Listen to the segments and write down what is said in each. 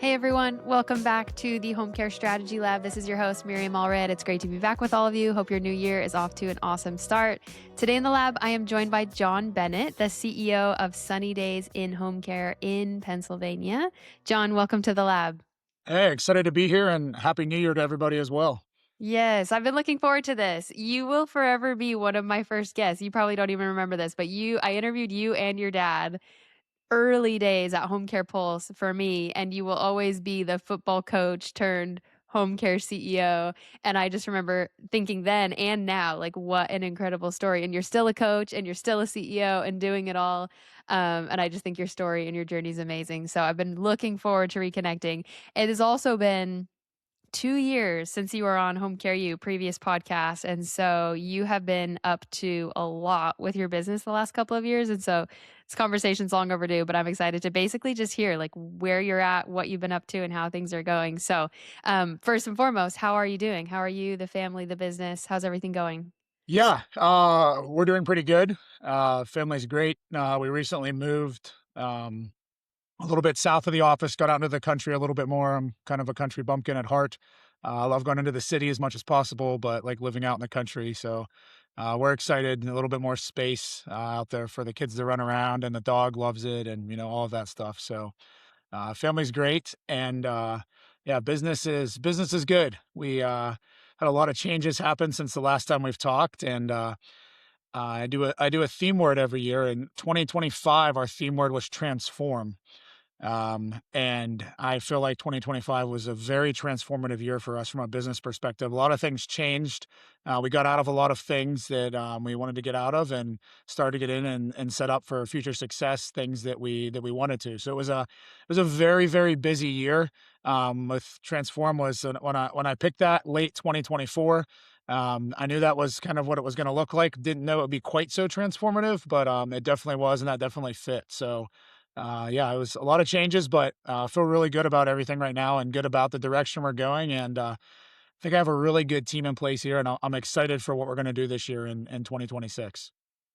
Hey everyone, welcome back to the Home Care Strategy Lab. This is your host, Miriam Allred. It's great to be back with all of you. Hope your new year is off to an awesome start. Today in the lab, I am joined by John Bennett, the CEO of Sunny Days in Home Care in Pennsylvania. John, welcome to the lab. Hey, excited to be here and Happy New Year to everybody as well. Yes, I've been looking forward to this. You will forever be one of my first guests. You probably don't even remember this, but I interviewed you and your dad early days at Home Care Pulse for me, and you will always be the football coach turned home care CEO. And I just remember thinking then and now, like, what an incredible story. And you're still a coach and you're still a CEO and doing it all. And I just think your story and your journey is amazing. So I've been looking forward to reconnecting. It has also been 2 years since you were on Home Care U, previous podcast. And so you have been up to a lot with your business the last couple of years. And so this conversation's long overdue, but I'm excited to basically just hear like where you're at, what you've been up to, and how things are going. So, first and foremost, how are you doing? How are you, the family, the business? How's everything going? Yeah, we're doing pretty good. Family's great. We recently moved a little bit south of the office, got out into the country a little bit more. I'm kind of a country bumpkin at heart. I love going into the city as much as possible, but like living out in the country. So we're excited, a little bit more space out there for the kids to run around, and the dog loves it, and all of that stuff. So family's great, and yeah, business is good. We had a lot of changes happen since the last time we've talked, and I do a theme word every year. In 2025, our theme word was transform. And I feel like 2025 was a very transformative year for us from a business perspective. A lot of things changed. We got out of a lot of things that we wanted to get out of, and started to get in and set up for future success. Things that we wanted to. So it was a very, very busy year. With transform was when I picked that late 2024. I knew that was kind of what it was going to look like. Didn't know it would be quite so transformative, but it definitely was, and that definitely fit. So yeah, it was a lot of changes, but feel really good about everything right now, and good about the direction we're going. And I think I have a really good team in place here, and I'm excited for what we're going to do this year in 2026.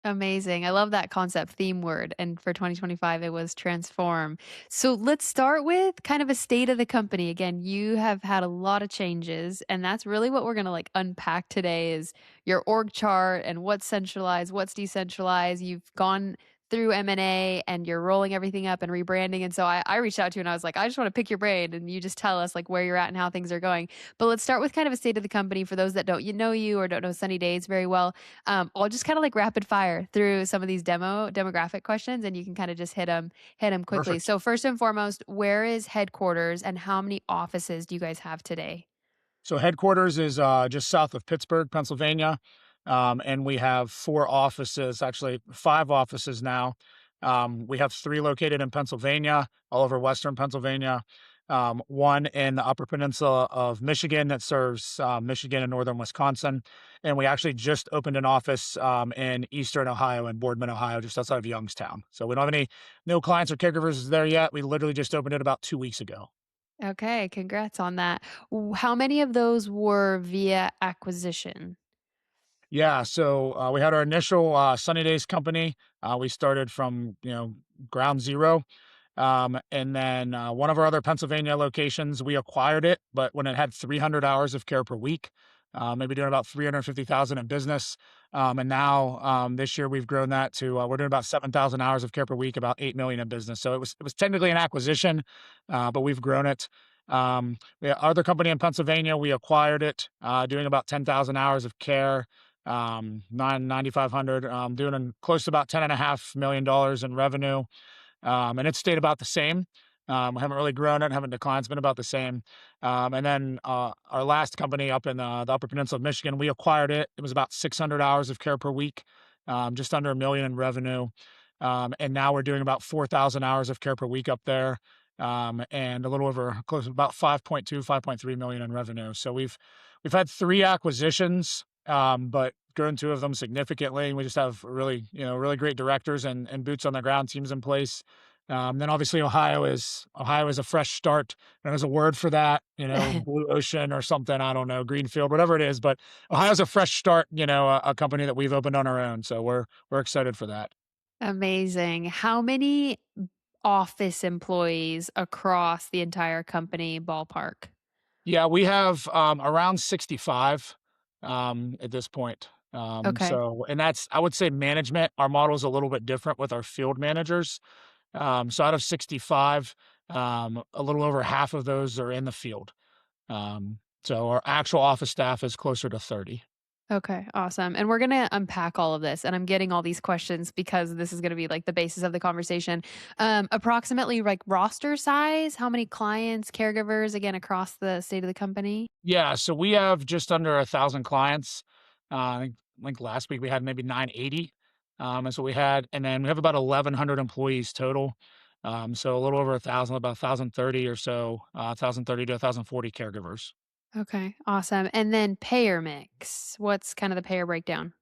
Amazing. I love that concept theme word. And for 2025, it was transform. So let's start with kind of a state of the company. Again, you have had a lot of changes, and that's really what we're going to like unpack today is your org chart and what's centralized, what's decentralized. You've gone through M&A and you're rolling everything up and rebranding. And so I reached out to you and I was like, I just want to pick your brain and you just tell us like where you're at and how things are going. But let's start with kind of a state of the company for those that don't know you or don't know Sunny Days very well. I'll just kind of like rapid fire through some of these demographic questions, and you can kind of just hit them quickly. Perfect. So first and foremost, where is headquarters, and how many offices do you guys have today? So headquarters is just south of Pittsburgh, Pennsylvania, and we have 4 offices, actually 5 offices now. We have 3 located in Pennsylvania, all over Western Pennsylvania. One in the Upper Peninsula of Michigan that serves Michigan and northern Wisconsin, and we actually just opened an office in Eastern Ohio, in Boardman, Ohio, just outside of Youngstown. So we don't have any no clients or caregivers there yet. We literally just opened it about 2 weeks ago. Okay, congrats on that. How many of those were via acquisition? Yeah, so we had our initial Sunny Days company. We started from ground zero, and then one of our other Pennsylvania locations, we acquired it, but when it had 300 hours of care per week, maybe doing about 350,000 in business, and now this year we've grown that to we're doing about 7,000 hours of care per week, about 8 million in business. So it was technically an acquisition, but we've grown it. The other company in Pennsylvania, we acquired it, doing about 10,000 hours of care, 9,500, doing close to about $10.5 million in revenue. And it's stayed about the same. We haven't really grown it, haven't declined. It's been about the same. And then our last company up in the Upper Peninsula of Michigan, we acquired it. It was about 600 hours of care per week, just under a million in revenue. And now we're doing about 4,000 hours of care per week up there, and a little over close to about 5.2, 5.3 million in revenue. So we've had 3 acquisitions, but grown 2 of them significantly. We just have really great directors and boots on the ground teams in place. Then obviously Ohio is a fresh start. And there's a word for that, blue ocean or something. I don't know, greenfield, whatever it is. But Ohio's a fresh start. A company that we've opened on our own. So we're excited for that. Amazing. How many office employees across the entire company ballpark? Yeah, we have, around 65, at this point. Okay. And that's I would say management, our model is a little bit different with our field managers. So out of 65, a little over half of those are in the field. So our actual office staff is closer to 30. Okay, awesome. And we're going to unpack all of this. And I'm getting all these questions because this is going to be like the basis of the conversation. Approximately like roster size, how many clients, caregivers, again, across the state of the company? Yeah, so we have just under 1,000 clients. I think last week we had maybe 980, is what we had, and then we have about 1,100 employees total. So a little over 1,000, about 1,030 or so, 1,030 to 1,040 caregivers. Okay, awesome. And then payer mix. What's kind of the payer breakdown?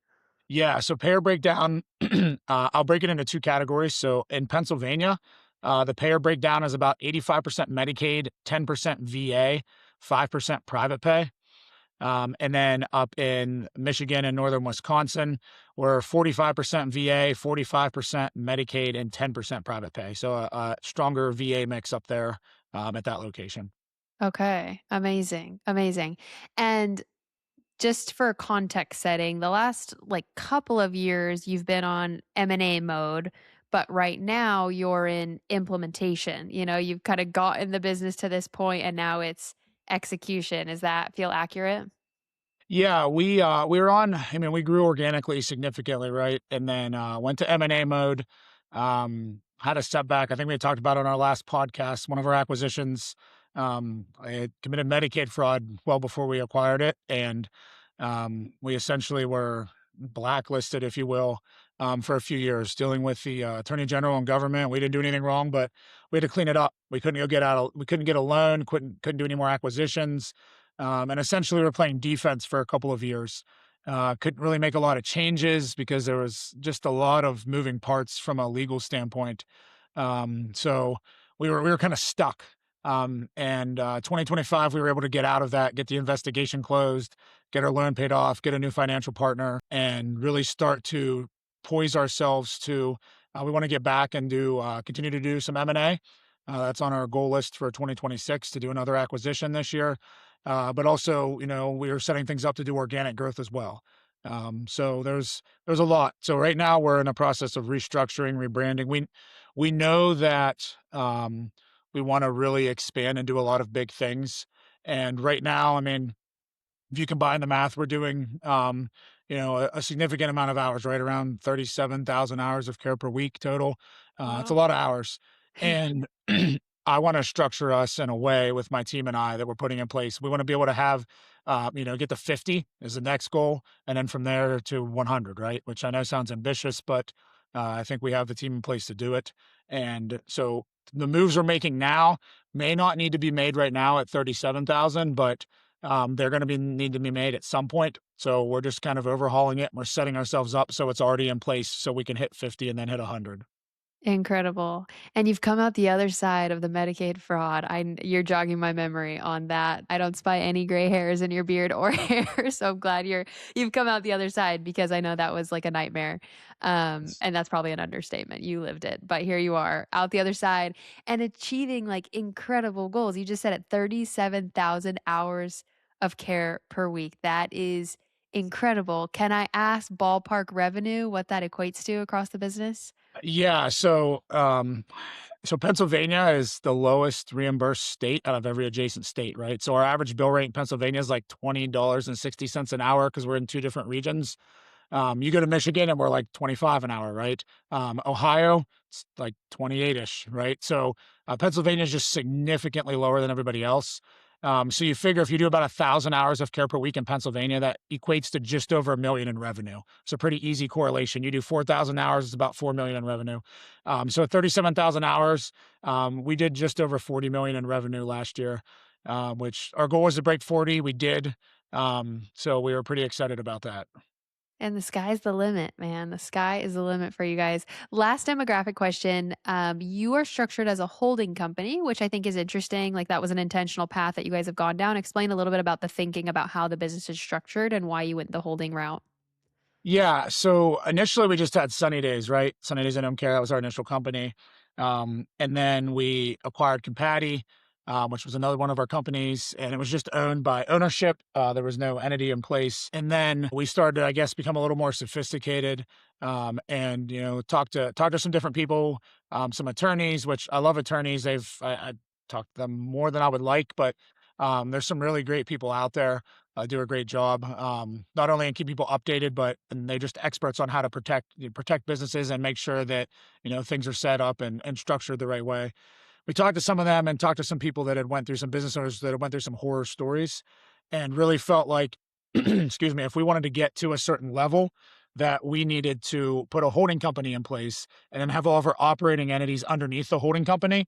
Yeah, so payer breakdown, I'll break it into 2 categories. So in Pennsylvania, the payer breakdown is about 85% Medicaid, 10% VA, 5% private pay. And then up in Michigan and northern Wisconsin, we're 45% VA, 45% Medicaid, and 10% private pay. So a stronger VA mix up there at that location. Okay, amazing, amazing. And just for context setting, the last like couple of years you've been on M&A mode, but right now you're in implementation. You know, you've kind of gotten the business to this point and now it's execution. Does that feel accurate? Yeah, we were on I mean, we grew organically significantly, right? And then went to M&A mode. Had a setback. I think we had talked about it on our last podcast. One of our acquisitions, I had committed Medicaid fraud well before we acquired it. And we essentially were blacklisted, if you will, for a few years, dealing with the attorney general and government. We didn't do anything wrong, but we had to clean it up. We couldn't get a loan, couldn't do any more acquisitions. And essentially, we were playing defense for a couple of years. Couldn't really make a lot of changes because there was just a lot of moving parts from a legal standpoint. So we were kind of stuck. And 2025, we were able to get out of that, get the investigation closed, get our loan paid off, get a new financial partner, and really start to poise ourselves to. We want to get back and do continue to do some M&A. That's on our goal list for 2026 to do another acquisition this year. But also, we are setting things up to do organic growth as well. So there's a lot. So right now we're in a process of restructuring, rebranding. We know that we want to really expand and do a lot of big things. And right now, I mean, if you combine the math, we're doing, a significant amount of hours, right around 37,000 hours of care per week total. It's a Wow. lot of hours, and I want to structure us in a way with my team and I that we're putting in place. We want to be able to have, get to 50 is the next goal, and then from there to 100, right? Which I know sounds ambitious, but I think we have the team in place to do it. And so the moves we're making now may not need to be made right now at 37,000, but they're going to be need to be made at some point. So we're just kind of overhauling it. We're setting ourselves up so it's already in place so we can hit 50 and then hit 100. Incredible. And you've come out the other side of the Medicaid fraud. You're jogging my memory on that. I don't spy any gray hairs in your beard or hair, so I'm glad you've come out the other side because I know that was like a nightmare. And that's probably an understatement. You lived it. But here you are out the other side and achieving like incredible goals. You just said it 37,000 hours of care per week. That is incredible. Can I ask ballpark revenue what that equates to across the business? Yeah. So Pennsylvania is the lowest reimbursed state out of every adjacent state, right? So our average bill rate in Pennsylvania is like $20.60 an hour because we're in two different regions. You go to Michigan and we're like 25 an hour, right? Ohio, it's like 28-ish, right? So Pennsylvania is just significantly lower than everybody else. So you figure if you do about 1,000 hours of care per week in Pennsylvania, that equates to just over 1 million in revenue. So pretty easy correlation. You do 4,000 hours, it's about 4 million in revenue. So at 37,000 hours, we did just over 40 million in revenue last year, which our goal was to break 40. We did. So we were pretty excited about that. And the sky's the limit, man. The sky is the limit for you guys. Last demographic question. You are structured as a holding company, which I think is interesting. Like that was an intentional path that you guys have gone down. Explain a little bit about the thinking about how the business is structured and why you went the holding route. Yeah. So initially we just had Sunny Days, right? Sunny Days in Home Care. That was our initial company. And then we acquired Compati, which was another one of our companies, and it was just owned by ownership. There was no entity in place. And then we started, I guess, become a little more sophisticated, and talk to some different people, some attorneys, which I love attorneys. I talked to them more than I would like, but there's some really great people out there. Do a great job, not only in keep people updated, but and they're just experts on how to protect businesses and make sure that things are set up and structured the right way. We talked to some of them and talked to some people that had went through some business owners that had went through some horror stories, and really felt like, excuse me, if we wanted to get to a certain level, that we needed to put a holding company in place and then have all of our operating entities underneath the holding company.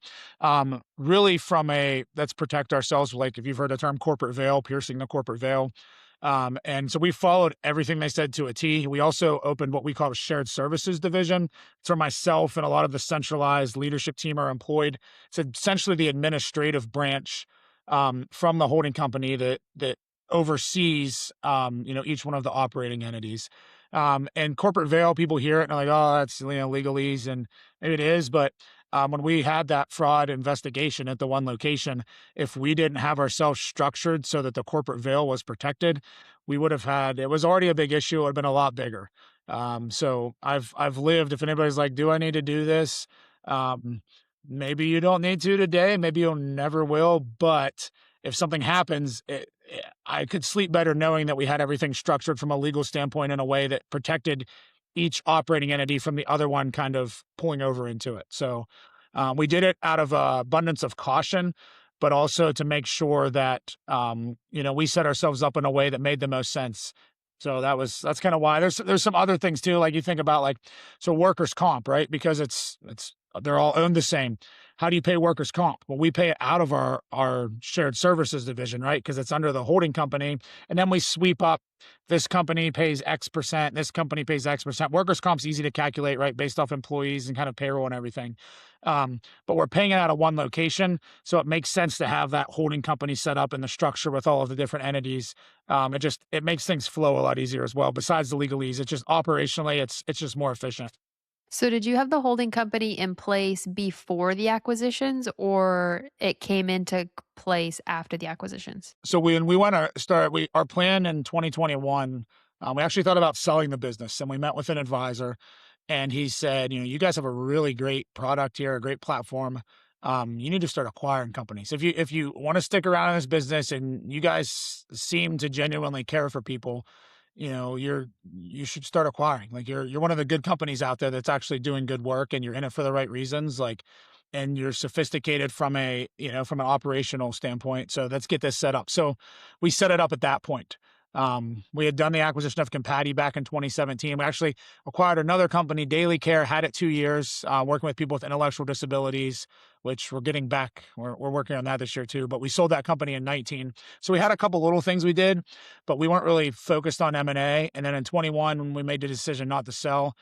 Really, from a let's protect ourselves, like if you've heard the term corporate veil, piercing the corporate veil. And so we followed everything they said to a T. We also opened what we call a shared services division. It's where myself and a lot of the centralized leadership team are employed. It's essentially the administrative branch, from the holding company that oversees, each one of the operating entities. And corporate veil, people hear it and are like, oh, that's legalese, and maybe it is, but when we had that fraud investigation at the one location, if we didn't have ourselves structured so that the corporate veil was protected, we would have had it was already a big issue, it would have been a lot bigger. So I've lived, if anybody's like, do I need to do this? Um, Maybe you don't need to today, maybe you'll never will, but if something happens, I could sleep better knowing that we had everything structured from a legal standpoint in a way that protected each operating entity from the other one kind of pulling over into it. So we did it out of abundance of caution, but also to make sure that we set ourselves up in a way that made the most sense. So that's kind of why there's some other things too. Like you think about like so workers' comp, right? Because it's they're all owned the same. How do you pay workers' comp? Well, we pay it out of our shared services division, right? Because it's under the holding company, and then we sweep up. This company pays X percent. This company pays X percent. Workers' comp's easy to calculate, right, based off employees and kind of payroll and everything. But we're paying it out of one location, so it makes sense to have that holding company set up in the structure with all of the different entities. It makes things flow a lot easier as well. Besides the legalese, it's just operationally, it's just more efficient. So did you have the holding company in place before the acquisitions, or it came into place after the acquisitions? So when we want to start, we our plan in 2021, we actually thought about selling the business, and we met with an advisor, and he said, you guys have a really great product here, a great platform. You need to start acquiring companies. If you want to stick around in this business, and you guys seem to genuinely care for people, you should start acquiring. Like you're one of the good companies out there that's actually doing good work, and you're in it for the right reasons. Like and you're sophisticated from from an operational standpoint. So let's get this set up. So we set it up at that point. We had done the acquisition of Compati back in 2017. We actually acquired another company, Daily Care, had it 2 years, working with people with intellectual disabilities, which we're getting back. We're working on that this year too. But we sold that company in 19. So we had a couple little things we did, but we weren't really focused on M&A. And then in 21, when we made the decision not to sell,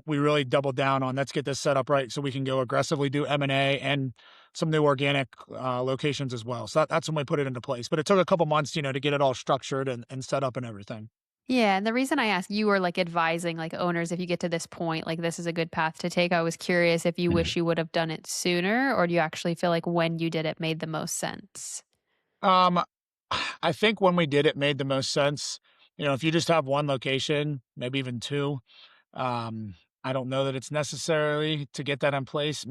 we really doubled down on let's get this set up right so we can go aggressively do M&A and some new organic locations as well. So that's when we put it into place. But it took a couple months, to get it all structured and set up and everything. Yeah, and the reason I asked, you were like advising like owners if you get to this point, like this is a good path to take. I was curious if you wish you would have done it sooner, or do you actually feel like when you did it made the most sense? Um, I think when we did it made the most sense. If you just have one location, maybe even two, I don't know that it's necessarily to get that in place.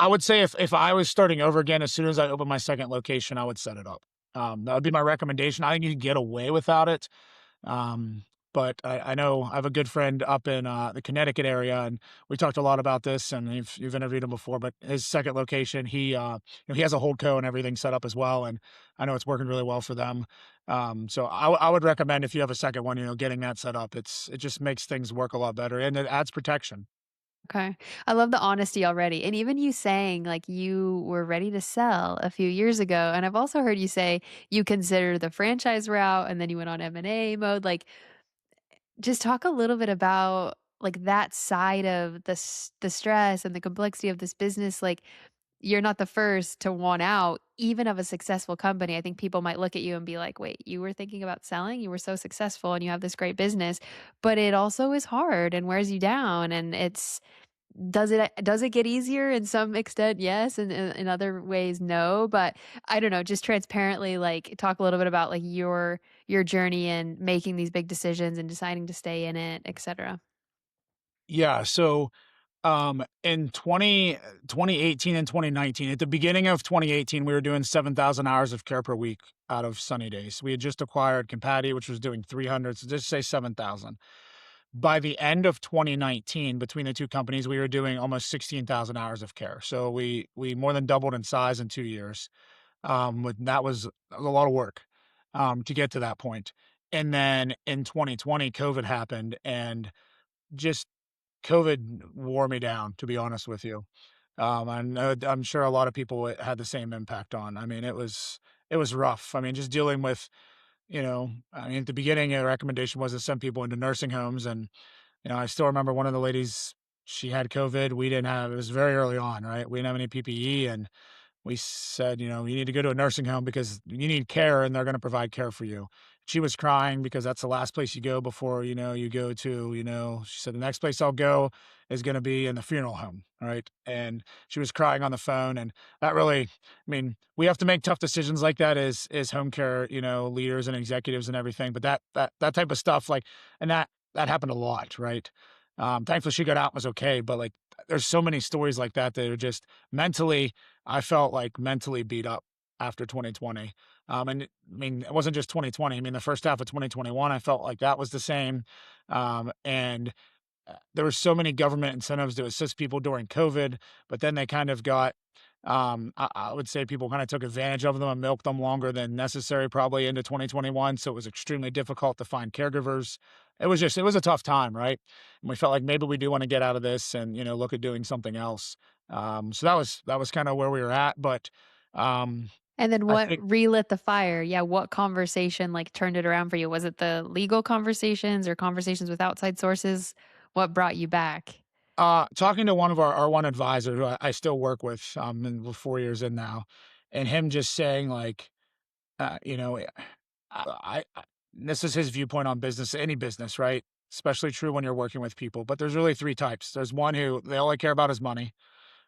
I would say if I was starting over again, as soon as I open my second location, I would set it up. That would be my recommendation. I think you can get away without it. Um, but I know I have a good friend up in the Connecticut area, and we talked a lot about this. And you've interviewed him before, but his second location, he has a holdco and everything set up as well, and I know it's working really well for them. So I would recommend if you have a second one, getting that set up. It just makes things work a lot better, and it adds protection. Okay. I love the honesty already. And even you saying like you were ready to sell a few years ago. And I've also heard you say you consider the franchise route and then you went on M&A mode. Like just talk a little bit about like that side of the stress and the complexity of this business. Like you're not the first to want out even of a successful company. I think people might look at you and be like, "Wait, you were thinking about selling? You were so successful and you have this great business." But it also is hard and wears you down, and does it get easier in some extent? Yes, and in other ways, no, but I don't know, just transparently, like, talk a little bit about, like, your journey in making these big decisions and deciding to stay in it, etcetera. Yeah, so, in 2018 and 2019, at the beginning of 2018, we were doing 7,000 hours of care per week out of Sunny Days. We had just acquired Compati, which was doing 300, so just say 7,000. By the end of 2019, between the 2 companies, we were doing almost 16,000 hours of care. So we more than doubled in size in 2 years. But that was a lot of work, to get to that point. And then in 2020, COVID happened, and just COVID wore me down, to be honest with you. I know I'm sure a lot of people it had the same impact on. I mean, it was rough. I mean, just dealing with, I mean, at the beginning, a recommendation was to send people into nursing homes, and I still remember one of the ladies, she had COVID. We didn't have, it was very early on, right? We didn't have any PPE, and we said, you need to go to a nursing home because you need care and they're going to provide care for you. She was crying because that's the last place you go before, you go to, she said, the next place I'll go is going to be in the funeral home. Right. And she was crying on the phone. And that really, I mean, we have to make tough decisions like that as home care, leaders and executives and everything. But that type of stuff, like, and that happened a lot. Right. Thankfully she got out and was okay. But like, there's so many stories like that that are just mentally, I felt like mentally beat up after 2020. I mean, it wasn't just 2020. I mean, the first half of 2021, I felt like that was the same. And there were so many government incentives to assist people during COVID, but then they kind of got, I would say people kind of took advantage of them and milked them longer than necessary, probably into 2021. So it was extremely difficult to find caregivers. It was a tough time, right? And we felt like maybe we do want to get out of this and, look at doing something else. So that was kind of where we were at. But um, And then I what think relit the fire? Yeah, what conversation, like, turned it around for you? Was it the legal conversations or conversations with outside sources? What brought you back? talking to one of our one advisor who I still work with, and we're 4 years in now, and him just saying like, you know, I this is his viewpoint on business, any business, right? Especially true when you're working with people. But there's really three types. There's one who they all they care about is money,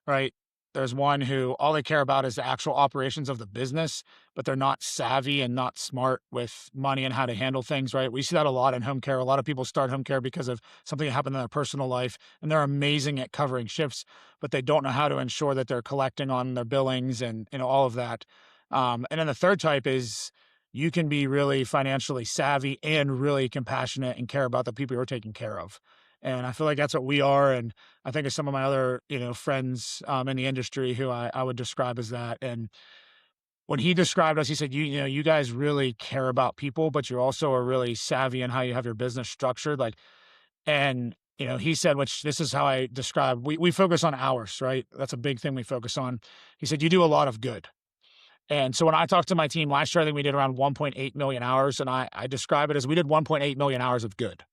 right? There's one who all they care about is the actual operations of the business, but they're not savvy and not smart with money and how to handle things, right? We see that a lot in home care. A lot of people start home care because of something that happened in their personal life, and they're amazing at covering shifts, but they don't know how to ensure that they're collecting on their billings and all of that. And then the third type is you can be really financially savvy and really compassionate and care about the people you're taking care of. And I feel like that's what we are. And I think of some of my other, friends in the industry who I would describe as that. And when he described us, he said, you guys really care about people, but you also are really savvy in how you have your business structured. Like, and, he said, which this is how I describe, we focus on hours, right? That's a big thing we focus on. He said, you do a lot of good. And so when I talked to my team last year, I think we did around 1.8 million hours. And I describe it as we did 1.8 million hours of good.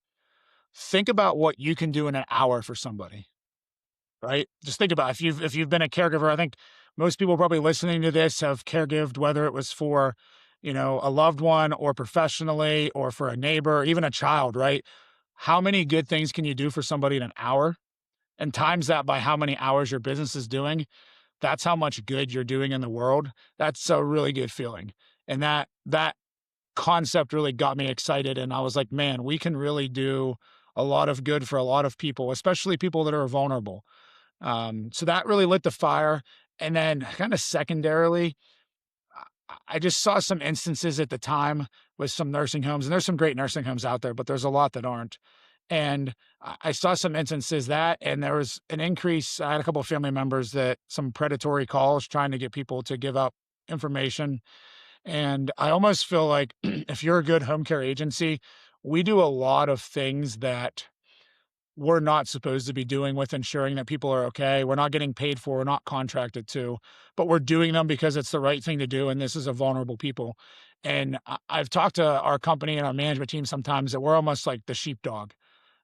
Think about what you can do in an hour for somebody. Right? Just think about if you've been a caregiver, I think most people probably listening to this have caregived, whether it was for, a loved one or professionally or for a neighbor, or even a child, right? How many good things can you do for somebody in an hour? And times that by how many hours your business is doing. That's how much good you're doing in the world. That's a really good feeling. And that concept really got me excited. And I was like, man, we can really do a lot of good for a lot of people, especially people that are vulnerable. So that really lit the fire. And then kind of secondarily, I just saw some instances at the time with some nursing homes, and there's some great nursing homes out there, but there's a lot that aren't. And I saw some instances that, and there was an increase. I had a couple of family members that some predatory calls trying to get people to give up information. And I almost feel like if you're a good home care agency, we do a lot of things that we're not supposed to be doing with ensuring that people are okay. We're not getting paid for, we're not contracted to, but we're doing them because it's the right thing to do. And this is a vulnerable people. And I've talked to our company and our management team sometimes that we're almost like the sheepdog.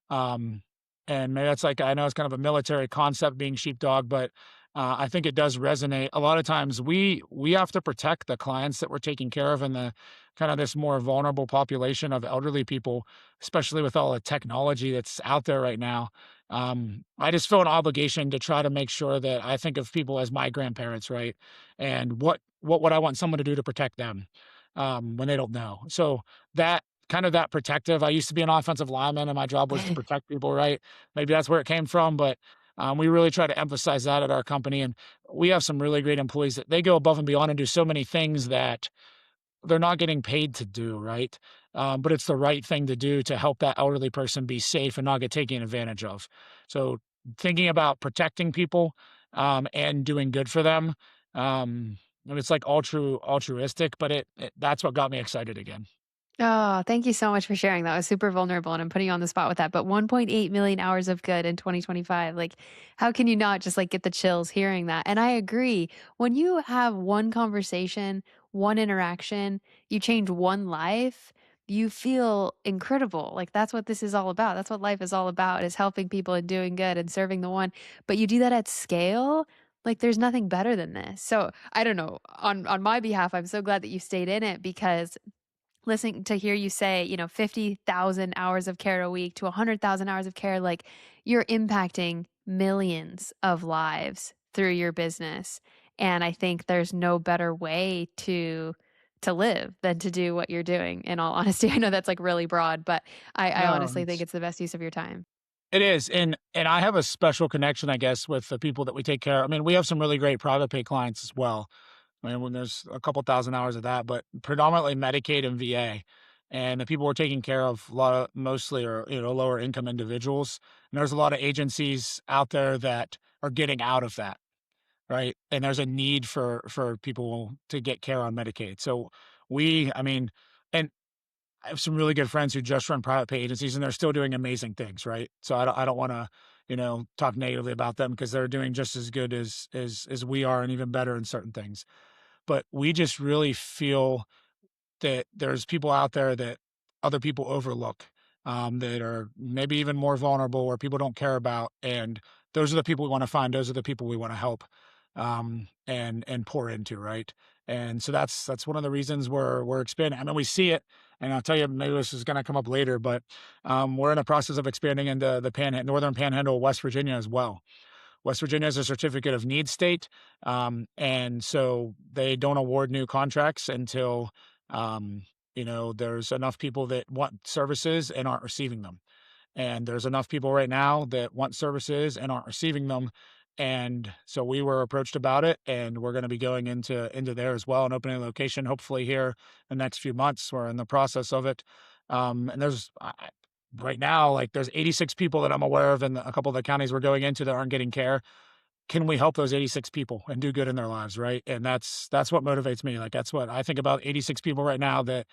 Um, and maybe that's like, I know it's kind of a military concept being sheepdog, but I think it does resonate. A lot of times we have to protect the clients that we're taking care of and kind of this more vulnerable population of elderly people, especially with all the technology that's out there right now. I just feel an obligation to try to make sure that I think of people as my grandparents, right? And what would I want someone to do to protect them when they don't know? So that kind of that protective. I used to be an offensive lineman, and my job was to protect people, right? Maybe that's where it came from, but we really try to emphasize that at our company, and we have some really great employees that they go above and beyond and do so many things that they're not getting paid to do, right? But it's the right thing to do to help that elderly person be safe and not get taken advantage of. So thinking about protecting people and doing good for them, and it's like altruistic, but that's what got me excited again. Oh, thank you so much for sharing. That was super vulnerable, and I'm putting you on the spot with that. But 1.8 million hours of good in 2025. Like, how can you not just like get the chills hearing that? And I agree. When you have one conversation, one interaction, you change one life, you feel incredible. Like that's what this is all about. That's what life is all about, is helping people and doing good and serving the one. But you do that at scale. Like there's nothing better than this. So I don't know. On my behalf, I'm so glad that you stayed in it, because listening to hear you say, 50,000 hours of care a week to 100,000 hours of care, like you're impacting millions of lives through your business. And I think there's no better way to live than to do what you're doing, in all honesty. I know that's like really broad, but I No, honestly think it's the best use of your time. it is, and I have a special connection, I guess, with the people that we take care of. I mean, we have some really great private pay clients as well. I mean, when there's a couple thousand hours of that, but predominantly Medicaid and VA. And the people we're taking care of, a lot of mostly are, lower income individuals. And there's a lot of agencies out there that are getting out of that, right? And there's a need for people to get care on Medicaid. So I mean, and I have some really good friends who just run private pay agencies, and they're still doing amazing things, right? So I don't want to, talk negatively about them, because they're doing just as good as we are, and even better in certain things. But we just really feel that there's people out there that other people overlook, that are maybe even more vulnerable, or people don't care about, and those are the people we wanna find, those are the people we wanna help, and pour into, right? And so that's one of the reasons we're expanding. I mean, we see it, and I'll tell you, maybe this is gonna come up later, but, we're in the process of expanding into the Northern Panhandle of West Virginia as well. West Virginia is a certificate of need state, and so they don't award new contracts until there's enough people that want services and aren't receiving them. And there's enough people right now that want services and aren't receiving them. And so we were approached about it, and we're going to be going into there as well and opening a location hopefully here in the next few months. We're in the process of it. And right now, like, there's 86 people that I'm aware of in a couple of the counties we're going into that aren't getting care. Can we help those 86 people and do good in their lives, right? And that's what motivates me. Like, that's what I think about. 86 people right now that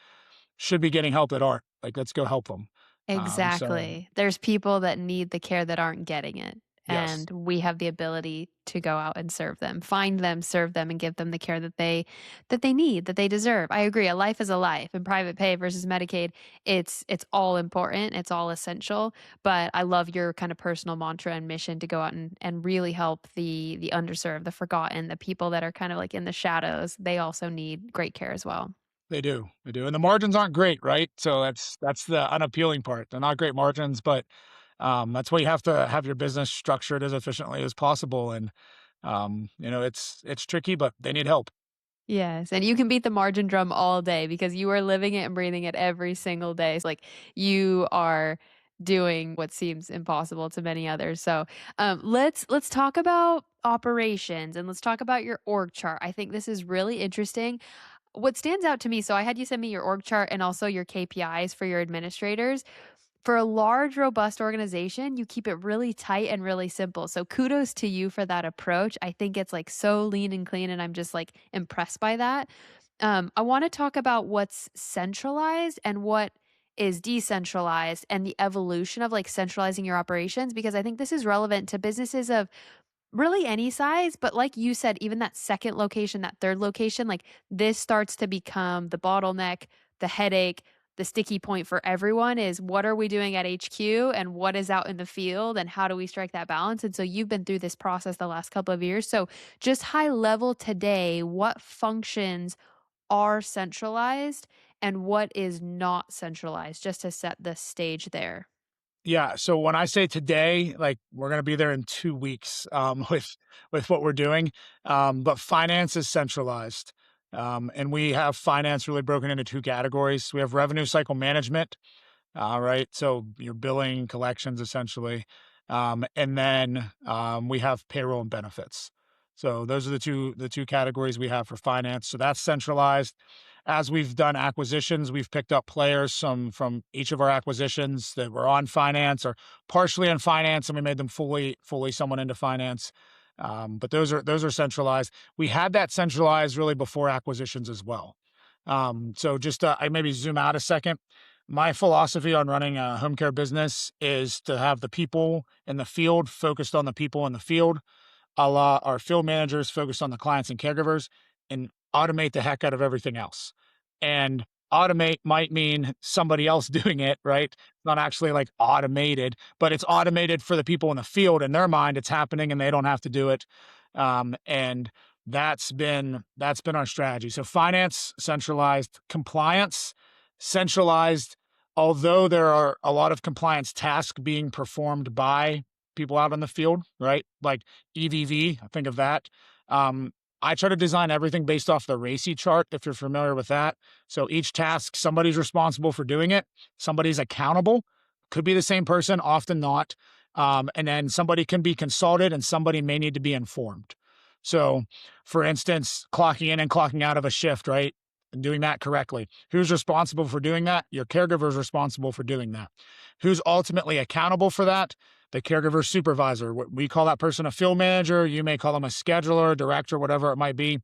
should be getting help that aren't. Like, let's go help them. So Exactly. There's people that need the care that aren't getting it, yes, and we have the ability to go out and serve them, find them, serve them, and give them the care that they need, that they deserve. I agree. A life is a life, and private pay versus Medicaid, it's all important, it's all essential. But I love your kind of personal mantra and mission to go out and really help the underserved, the forgotten, the people that are kind of like in the shadows. They also need great care as well. they do, and the margins aren't great, right? So that's the unappealing part. They're not great margins, but that's why you have to have your business structured as efficiently as possible. And it's tricky, but they need help. Yes, and you can beat the margin drum all day because you are living it and breathing it every single day. It's like you are doing what seems impossible to many others. So, let's talk about operations, and let's talk about your org chart. I think this is really interesting. What stands out to me, so I had you send me your org chart and also your KPIs for your administrators. For a large, robust organization, you keep it really tight and really simple. So kudos to you for that approach. I think it's like so lean and clean, and I'm just like impressed by that. I want to talk about what's centralized and what is decentralized, and the evolution of like centralizing your operations, because I think this is relevant to businesses of really any size. But like you said, even that second location, that third location, like this starts to become the bottleneck, the headache, the sticky point for everyone, is what are we doing at HQ and what is out in the field, and how do we strike that balance? And so you've been through this process the last couple of years. So just high level today, what functions are centralized, and what is not centralized, just to set the stage there? Yeah, so when I say today, like, we're gonna be there in 2 weeks, with what we're doing, but finance is centralized, and we have finance really broken into 2 categories. We have revenue cycle management, right? So your billing, collections, essentially, and then we have payroll and benefits. So those are the two categories we have for finance. So that's centralized. As we've done acquisitions, we've picked up players from each of our acquisitions that were on finance or partially on finance, and we made them fully someone into finance. But those are centralized. We had that centralized really before acquisitions as well. So just I maybe zoom out a second. My philosophy on running a home care business is to have the people in the field focused on the people in the field, a la our field managers focused on the clients and caregivers, and automate the heck out of everything else. And automate might mean somebody else doing it, right? Not actually like automated, but it's automated for the people in the field. In their mind, it's happening and they don't have to do it. And that's been our strategy. So finance centralized, compliance centralized. Although there are a lot of compliance tasks being performed by people out in the field, right? Like EVV, think of that. Um, I try to design everything based off the RACI chart, if you're familiar with that. So each task, somebody's responsible for doing it, somebody's accountable, could be the same person, often not. And then somebody can be consulted and somebody may need to be informed. So, for instance, clocking in and clocking out of a shift, right? And doing that correctly. Who's responsible for doing that? Your caregiver is responsible for doing that. Who's ultimately accountable for that? The caregiver supervisor. We call that person a field manager. You may call them a scheduler, director, whatever it might be.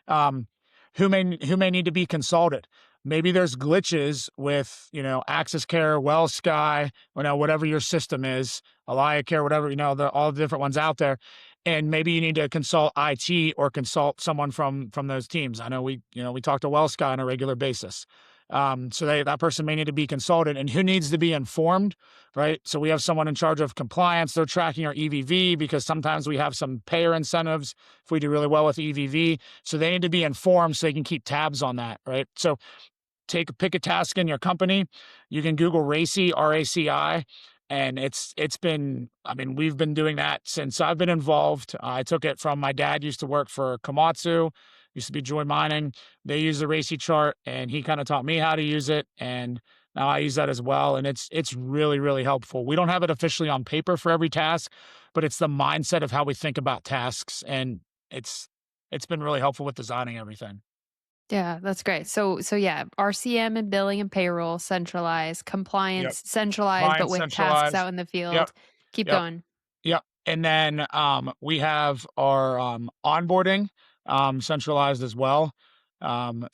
Um, who may need to be consulted. Maybe there's glitches with Access Care, Well Sky, whatever your system is, Alaya Care, whatever all the different ones out there, and maybe you need to consult IT or consult someone from those teams. I know we talk to Well Sky on a regular basis. So that person may need to be consulted, and who needs to be informed, right? So we have someone in charge of compliance. They're tracking our EVV because sometimes we have some payer incentives if we do really well with EVV. So they need to be informed so they can keep tabs on that, right? So pick a task in your company. You can Google RACI, RACI, and it's been. I mean, we've been doing that since I've been involved. I took it from my dad. Used to work for Komatsu, used to be Joy Mining. They use the RACI chart, and he kind of taught me how to use it, and now I use that as well. And it's really really helpful. We don't have it officially on paper for every task, but it's the mindset of how we think about tasks, and it's been really helpful with designing everything. Yeah, that's great. So yeah, RCM and billing and payroll centralized, Yep. compliance centralized, but Client with tasks centralized. out in the Yep. field. Keep Yep. going. Yep. And then we have our onboarding centralized as well. And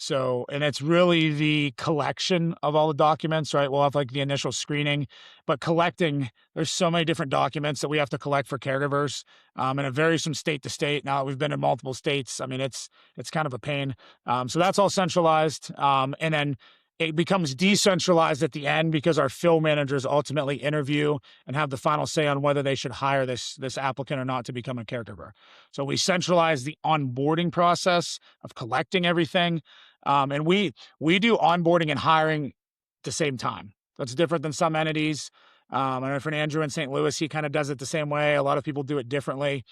it's really the collection of all the documents, right? We'll have like the initial screening, but collecting, there's so many different documents that we have to collect for caregivers. And it varies from state to state. Now that we've been in multiple states, I mean, it's kind of a pain. So that's all centralized. And then it becomes decentralized at the end because our field managers ultimately interview and have the final say on whether they should hire this applicant or not to become a caregiver. So we centralize the onboarding process of collecting everything, and we do onboarding and hiring at the same time. That's different than some entities. I know for Andrew in St. Louis, he kind of does it the same way. A lot of people do it differently.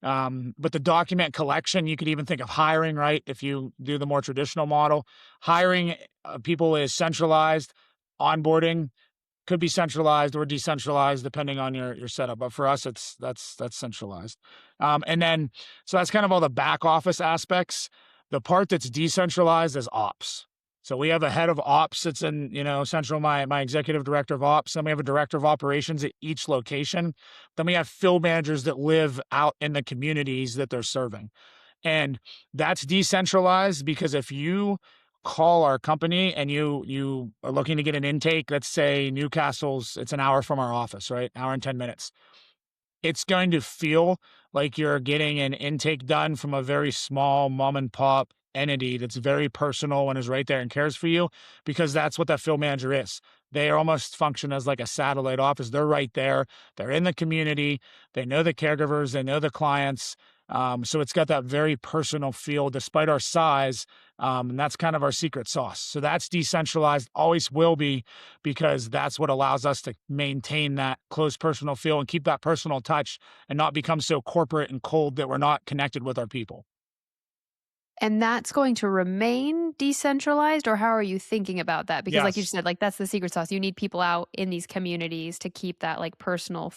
But the document collection, you could even think of hiring, right? If you do the more traditional model, hiring people is centralized. Onboarding could be centralized or decentralized depending on your setup. But for us, that's centralized. And then so that's kind of all the back office aspects. The part that's decentralized is ops. So we have a head of ops that's in, central, my executive director of ops. Then we have a director of operations at each location. Then we have field managers that live out in the communities that they're serving. And that's decentralized because if you call our company and you are looking to get an intake, let's say Newcastle's, it's an hour from our office, right? Hour and 10 minutes. It's going to feel like you're getting an intake done from a very small mom and pop entity that's very personal and is right there and cares for you because that's what that field manager is. They almost function as like a satellite office. They're right there. They're in the community. They know the caregivers. They know the clients. So it's got that very personal feel despite our size. And that's kind of our secret sauce. So that's decentralized, always will be, because that's what allows us to maintain that close personal feel and keep that personal touch and not become so corporate and cold that we're not connected with our people. And that's going to remain decentralized, or how are you thinking about that? Because like you Yes. said, like that's the secret sauce. You need people out in these communities to keep that like personal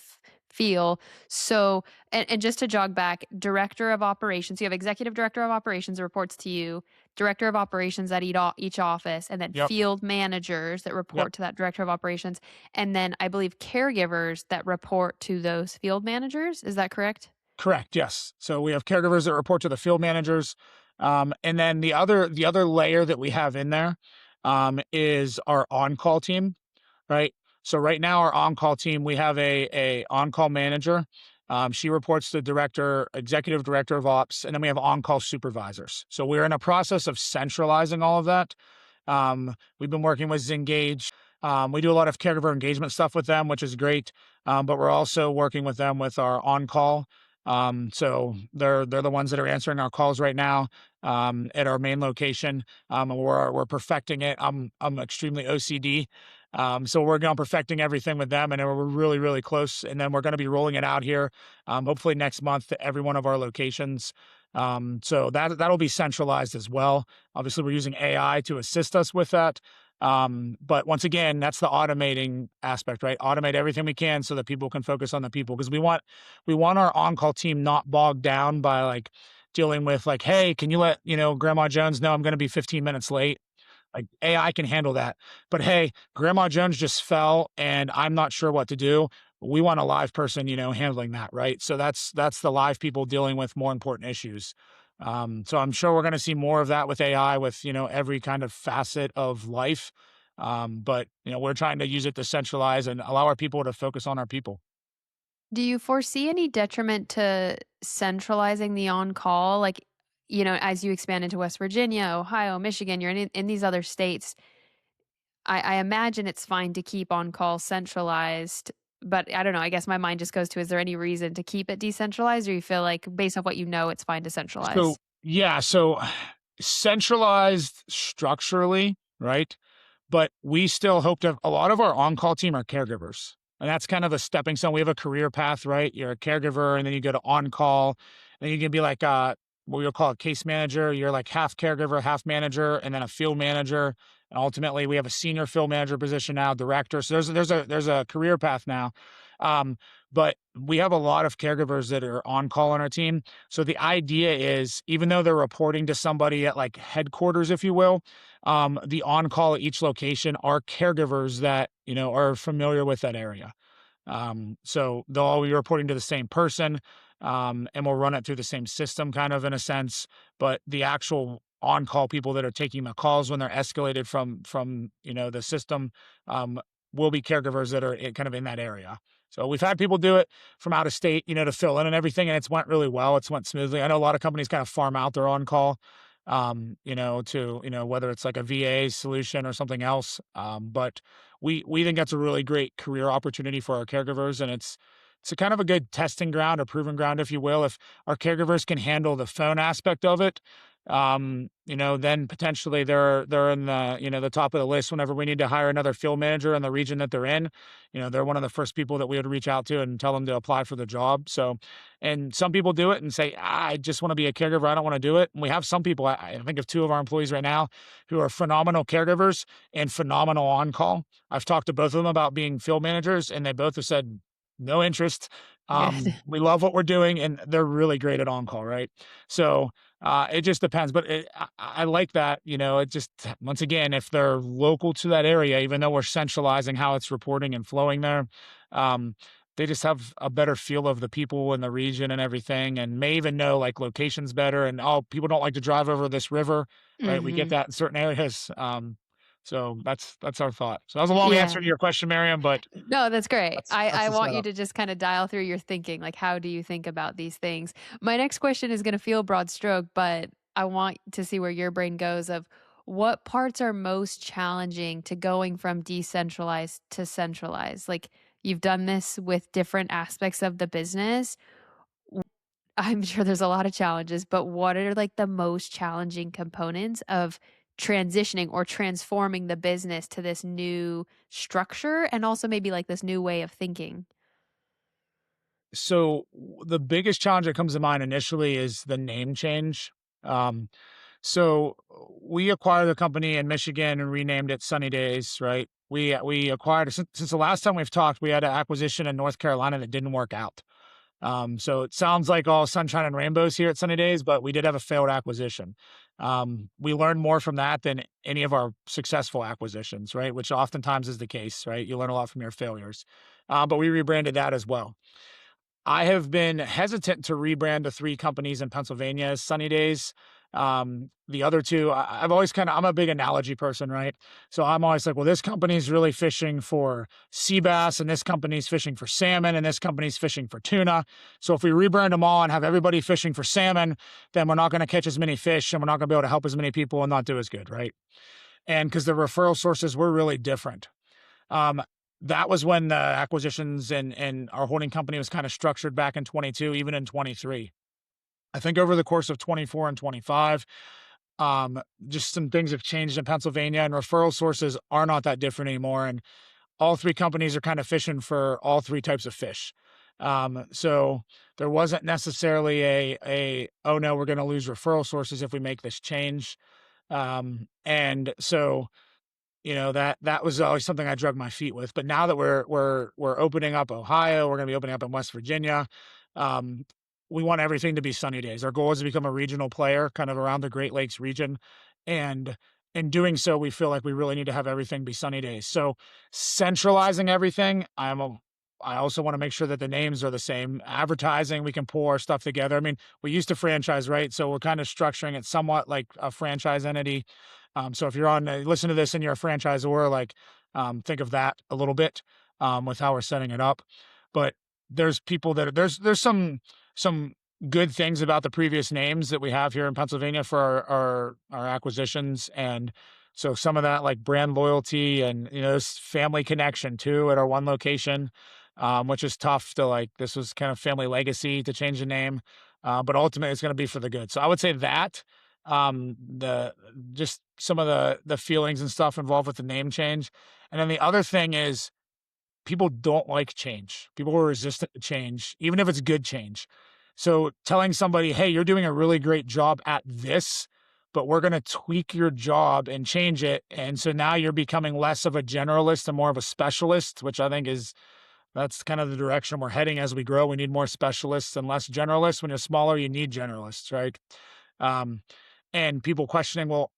feel. So, and just to jog back, director of operations, you have executive director of operations that reports to you, director of operations at each office, and then Yep. field managers that Yep. report to that director of operations. And then I believe caregivers that report to those field managers. Is that correct? Correct, yes. So we have caregivers that report to the field managers, and then the other layer that we have in there, is our on-call team, right? So right now, our on-call team, we have a on-call manager. She reports to executive director of ops, and then we have on-call supervisors. So we're in a process of centralizing all of that. We've been working with Zengage. We do a lot of caregiver engagement stuff with them, which is great. But we're also working with them with our on-call. So they're the ones that are answering our calls right now, at our main location. And we're perfecting it. I'm extremely OCD. So we're working on perfecting everything with them, and we're really, really close. And then we're going to be rolling it out here, hopefully next month to every one of our locations. So that'll be centralized as well. Obviously, we're using AI to assist us with that. But once again, that's the automating aspect, right? Automate everything we can so that people can focus on the people, because we want our on-call team not bogged down by like dealing with like, hey, can you let Grandma Jones know I'm going to be 15 minutes late? Like AI can handle that. But hey, Grandma Jones just fell and I'm not sure what to do. We want a live person, handling that, right? So that's the live people dealing with more important issues. So I'm sure we're going to see more of that with AI, with every kind of facet of life. But we're trying to use it to centralize and allow our people to focus on our people. Do you foresee any detriment to centralizing the on-call? Like, as you expand into West Virginia, Ohio, Michigan, you're in these other states. I imagine it's fine to keep on-call centralized, but I don't know. I guess my mind just goes to, is there any reason to keep it decentralized, or you feel like based off what you know, it's fine to So centralize? yeah, so centralized structurally, right? But we still hope to have a lot of our on-call team are caregivers. And that's kind of a stepping stone. We have a career path, right? You're a caregiver and then you go to on-call. Then you can be like what we'll call a case manager. You're like half caregiver, half manager, and then a field manager. And ultimately we have a senior field manager position now, director. So there's a career path now. Um, but we have a lot of caregivers that are on call on our team. So the idea is, even though they're reporting to somebody at like headquarters, if you will, the on call at each location are caregivers that are familiar with that area. So they'll all be reporting to the same person, and we'll run it through the same system, kind of in a sense. But the actual on-call people that are taking the calls when they're escalated from the system, um, will be caregivers that are kind of in that area. So we've had people do it from out of state, to fill in and everything, and it's went really well. It's went smoothly. I know a lot of companies kind of farm out their on-call, to whether it's like a VA solution or something else. But we think that's a really great career opportunity for our caregivers, and it's a kind of a good testing ground, a proving ground, if you will. If our caregivers can handle the phone aspect of it, then potentially they're in the top of the list whenever we need to hire another field manager in the region that they're in. They're one of the first people that we would reach out to and tell them to apply for the job. So, and some people do it and say, I just want to be a caregiver. I don't want to do it. And we have some people, I think of two of our employees right now who are phenomenal caregivers and phenomenal on call. I've talked to both of them about being field managers, and they both have said no interest. Good. We love what we're doing, and they're really great at on call, right? So it just depends, but I like that. It just, once again, if they're local to that area, even though we're centralizing how it's reporting and flowing there, um, they just have a better feel of the people in the region and everything, and may even know like locations better. And oh, people don't like to drive over this river, right? We get Mhm. that in certain areas. So that's our thought. So that was a long Yeah. answer to your question, Miriam, but No, that's great. that's I the want you setup. to just kinda dial through your thinking, like, how do you think about these things? My next question is gonna feel broad stroke, but I want to see where your brain goes of what parts are most challenging to going from decentralized to centralized? Like, you've done this with different aspects of the business. I'm sure there's a lot of challenges, but what are like the most challenging components of transitioning or transforming the business to this new structure and also maybe like this new way of thinking? So the biggest challenge that comes to mind initially is the name change. Um, so we acquired the company in Michigan and renamed it Sunny Days, right? We acquired since the last time we've talked, we had an acquisition in North Carolina that didn't work out. So it sounds like all sunshine and rainbows here at Sunny Days, but we did have a failed acquisition. We learned more from that than any of our successful acquisitions, right? Which oftentimes is the case, right? You learn a lot from your failures. But we rebranded that as well. I have been hesitant to rebrand the 3 companies in Pennsylvania as Sunny Days. The other 2, I've always I'm a big analogy person, right? So I'm always like, well, this company's really fishing for sea bass, and this company's fishing for salmon, and this company's fishing for tuna. So if we rebrand them all and have everybody fishing for salmon, then we're not going to catch as many fish and we're not going to be able to help as many people and not do as good, right? And because the referral sources were really different. Um, that was when the acquisitions and our holding company was kind of structured back in 22, even in 23. I think over the course of 24 and 25, just some things have changed in Pennsylvania, and referral sources are not that different anymore. And all 3 companies are kind of fishing for all 3 types of fish. So there wasn't necessarily a oh no, we're going to lose referral sources if we make this change. And so that was always something I drug my feet with. But now that we're opening up Ohio, we're gonna be opening up in West Virginia. Um, we want everything to be Sunny Days. Our goal is to become a regional player kind of around the Great Lakes region. And in doing so, we feel like we really need to have everything be Sunny Days. So centralizing everything, I also want to make sure that the names are the same. Advertising, we can pull our stuff together. I mean, we used to franchise, right? So we're kind of structuring it somewhat like a franchise entity. So if you're listen to this and you're a franchisor, like think of that a little bit with how we're setting it up. But there's people that there's some good things about the previous names that we have here in Pennsylvania for our acquisitions, and so some of that like brand loyalty and this family connection too at our one location, which is tough to like. This was kind of family legacy to change the name, but ultimately it's going to be for the good. So I would say that the just some of the feelings and stuff involved with the name change. And then the other thing is people don't like change. People are resistant to change, even if it's good change. So telling somebody, hey, you're doing a really great job at this, but we're going to tweak your job and change it. And so now you're becoming less of a generalist and more of a specialist, which I think that's kind of the direction we're heading as we grow. We need more specialists and less generalists. When you're smaller, you need generalists, right? Um, and people questioning, well,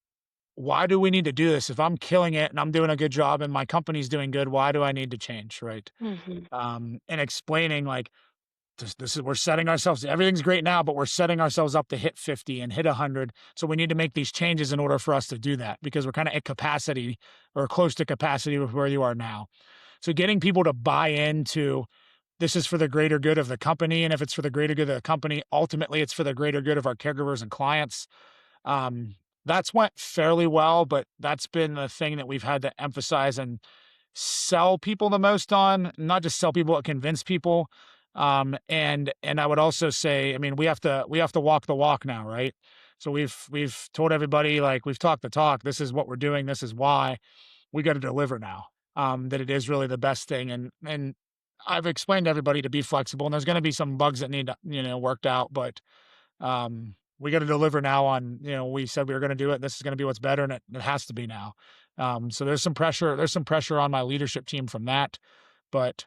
why do we need to do this? If I'm killing it and I'm doing a good job and my company's doing good, why do I need to change? Right. Mhm. And explaining like this is we're setting ourselves, everything's great now, but we're setting ourselves up to hit 50 and hit 100. So we need to make these changes in order for us to do that because we're kind of at capacity or close to capacity with where you are now. So getting people to buy into this is for the greater good of the company. And if it's for the greater good of the company, ultimately it's for the greater good of our caregivers and clients. um, that's went fairly well, but that's been the thing that we've had to emphasize and sell people the most on, not just sell people, but convince people. And I would also say, I mean, we have to walk the walk now, right? So we've told everybody, like we've talked the talk. This is what we're doing. This is why we got to deliver now. That it is really the best thing, and I've explained to everybody to be flexible. And there's going to be some bugs that need worked out, but we got to deliver now on, we said we were going to do it. This is going to be what's better. And it has to be now. So there's some pressure on my leadership team from that, but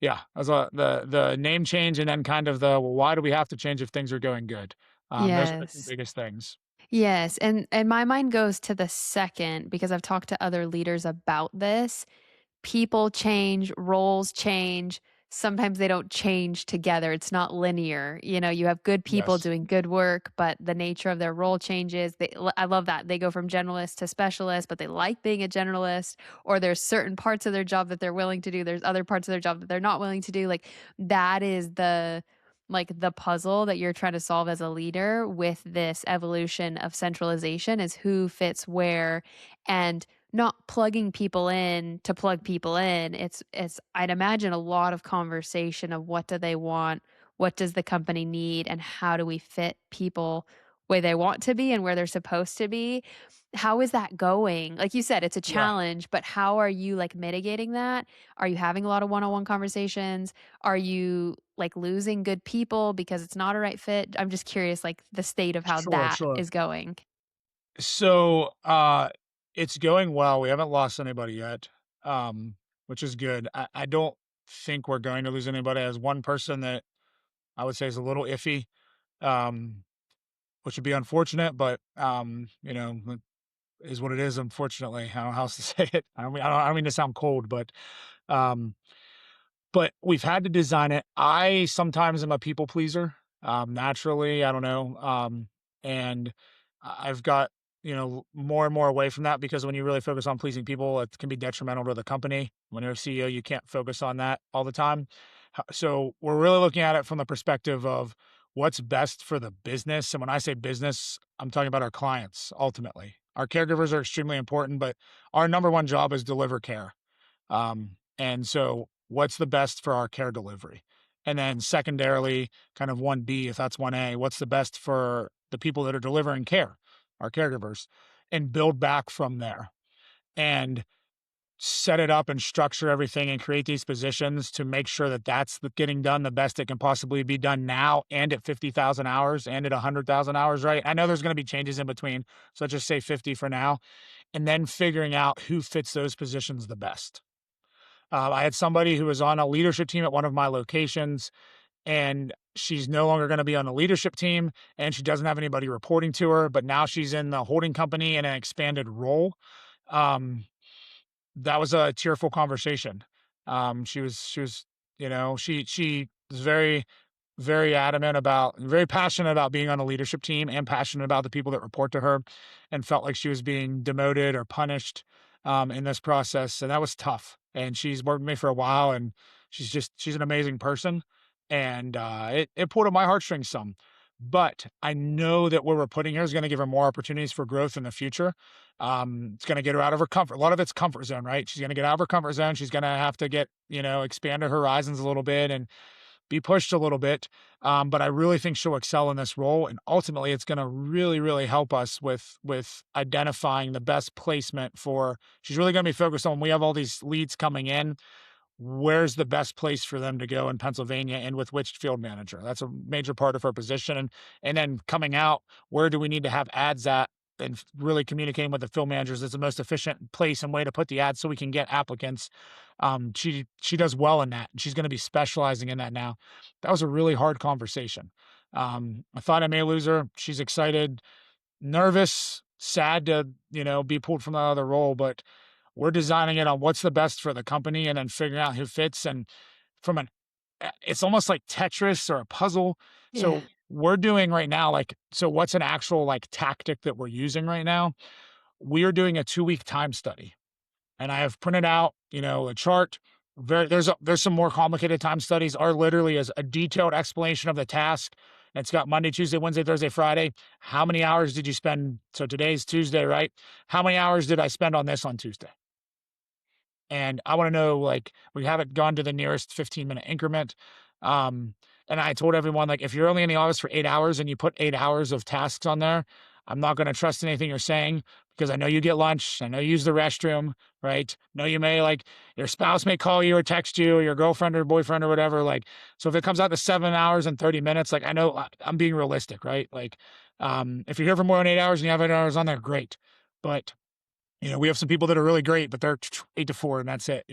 yeah, as the name change and then kind of well, why do we have to change if things are going good? Those are the two Yes. biggest things. Yes, and my mind goes to the second because I've talked to other leaders about this. People change, roles change. Sometimes they don't change together. It's not linear. You have good people Yes. doing good work, but the nature of their role changes. I love that. They go from generalist to specialist, but they like being a generalist, or there's certain parts of their job that they're willing to do. There's other parts of their job that they're not willing to do. Like that is the puzzle that you're trying to solve as a leader with this evolution of centralization is who fits where, and not plugging people in to plug people in. It's I'd imagine a lot of conversation of what do they want? what does the company need and how do we fit people where they want to be and where they're supposed to be. How is that going? Like you said, it's a Yeah, challenge, but how are you like mitigating that? Are you having a lot of one-on-one conversations? Are you like losing good people because it's not a right fit? I'm just curious, like the state of how sure, that sure. is going. So, it's going well. We haven't lost anybody yet, which is good. I don't think we're going to lose anybody. As one person that I would say is a little iffy, um, which would be unfortunate, but it is what it is. Unfortunately, I don't know how else to say it. I don't mean to sound cold, um, but we've had to design it. I sometimes am a people pleaser, naturally, I don't know, and I've got, more and more away from that because when you really focus on pleasing people, it can be detrimental to the company. When you're a CEO, you can't focus on that all the time. So we're really looking at it from the perspective of what's best for the business. And when I say business, I'm talking about our clients ultimately. Our caregivers are extremely important, but our number one job is deliver care. And so what's the best for our care delivery? And then secondarily, kind of 1B, if that's 1A, what's the best for the people that are delivering care, our caregivers, and build back from there and set it up and structure everything and create these positions to make sure that getting done the best it can possibly be done now and at 50,000 hours and at 100,000 hours, right? I know there's going to be changes in between. So let's just say 50 for now. And then figuring out who fits those positions the best. I had somebody who was on a leadership team at one of my locations, and she's no longer going to be on the leadership team, and she doesn't have anybody reporting to her. But now she's in the holding company in an expanded role. Um, that was a tearful conversation. She was, she was very adamant about, very passionate about being on a leadership team and passionate about the people that report to her, and felt like she was being demoted or punished in this process. And that was tough. And she's worked with me for a while, and she's an amazing person. And it pulled at my heartstrings some. But I know that what we're putting here is going to give her more opportunities for growth in the future. It's going to get her out of her comfort. A lot of it's comfort zone, right? She's going to get out of her comfort zone. She's going to have to expand her horizons a little bit and be pushed a little bit. But I really think she'll excel in this role, and ultimately, it's going to really, really help us with identifying the best placement for. She's really going to be focused on. We have all these leads coming in. Where's the best place for them to go in Pennsylvania, and with which field manager? That's a major part of her position. And then coming out, where do we need to have ads at? And really communicating with the field managers is the most efficient place and way to put the ads so we can get applicants. She does well in that, and she's going to be specializing in that now. That was a really hard conversation. I thought I may lose her. She's excited, nervous, sad to be pulled from the other role, but we're designing it on what's the best for the company and then figuring out who fits. And from an it's almost like Tetris or a puzzle. Yeah. So we're doing right now, so what's an actual like tactic that we're using right now? We are doing a 2-week time study, and I have printed out, a chart. There's some more complicated time studies. Are literally is a detailed explanation of the task. And it's got Monday, Tuesday, Wednesday, Thursday, Friday. How many hours did you spend? So today's Tuesday, right? How many hours did I spend on this on Tuesday? And I wanna know, like, we haven't gone to the nearest 15-minute increment. Um, and I told everyone, like, if you're only in the office for 8 hours and you put 8 hours of tasks on there, I'm not gonna trust anything you're saying because I know you get lunch, I know you use the restroom, right? Know you may your spouse may call you or text you or your girlfriend or boyfriend or whatever, so if it comes out to 7 hours and 30 minutes, I know I'm being realistic, right? If you're here for more than 8 hours and you have 8 hours on there, great. But we have some people that are really great, but they're 8 to 4 and that's it.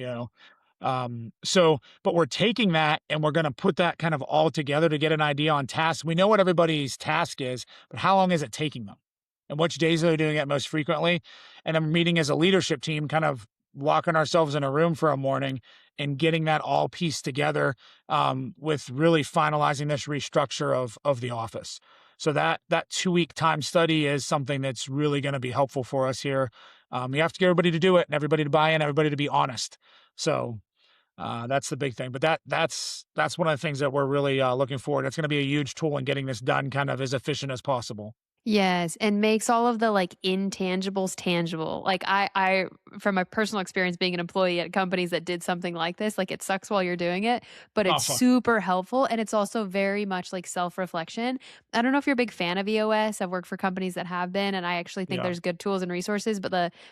But we're taking that and we're going to put that kind of all together to get an idea on tasks. We know what everybody's task is, but how long is it taking them? And which days are they doing it most frequently? And I'm meeting as a leadership team, kind of locking ourselves in a room for a morning and getting that all pieced together, with really finalizing this restructure of the office. So that 2-week time study is something that's really going to be helpful for us here. You have to get everybody to do it and everybody to buy in, everybody to be honest. So that's the big thing. But that's one of the things that we're really looking forward. It's going to be a huge tool in getting this done, kind of as efficient as possible. Yes, and makes all of the, like, intangibles tangible. Like, I from my personal experience being an employee at companies that did something like this, like, it sucks while you're doing it, but Oh, it's fuck. super helpful, and it's also very much, like, self-reflection. I don't know if you're a big fan of EOS. I've worked for companies that have been, and I actually think Yeah. there's good tools and resources, but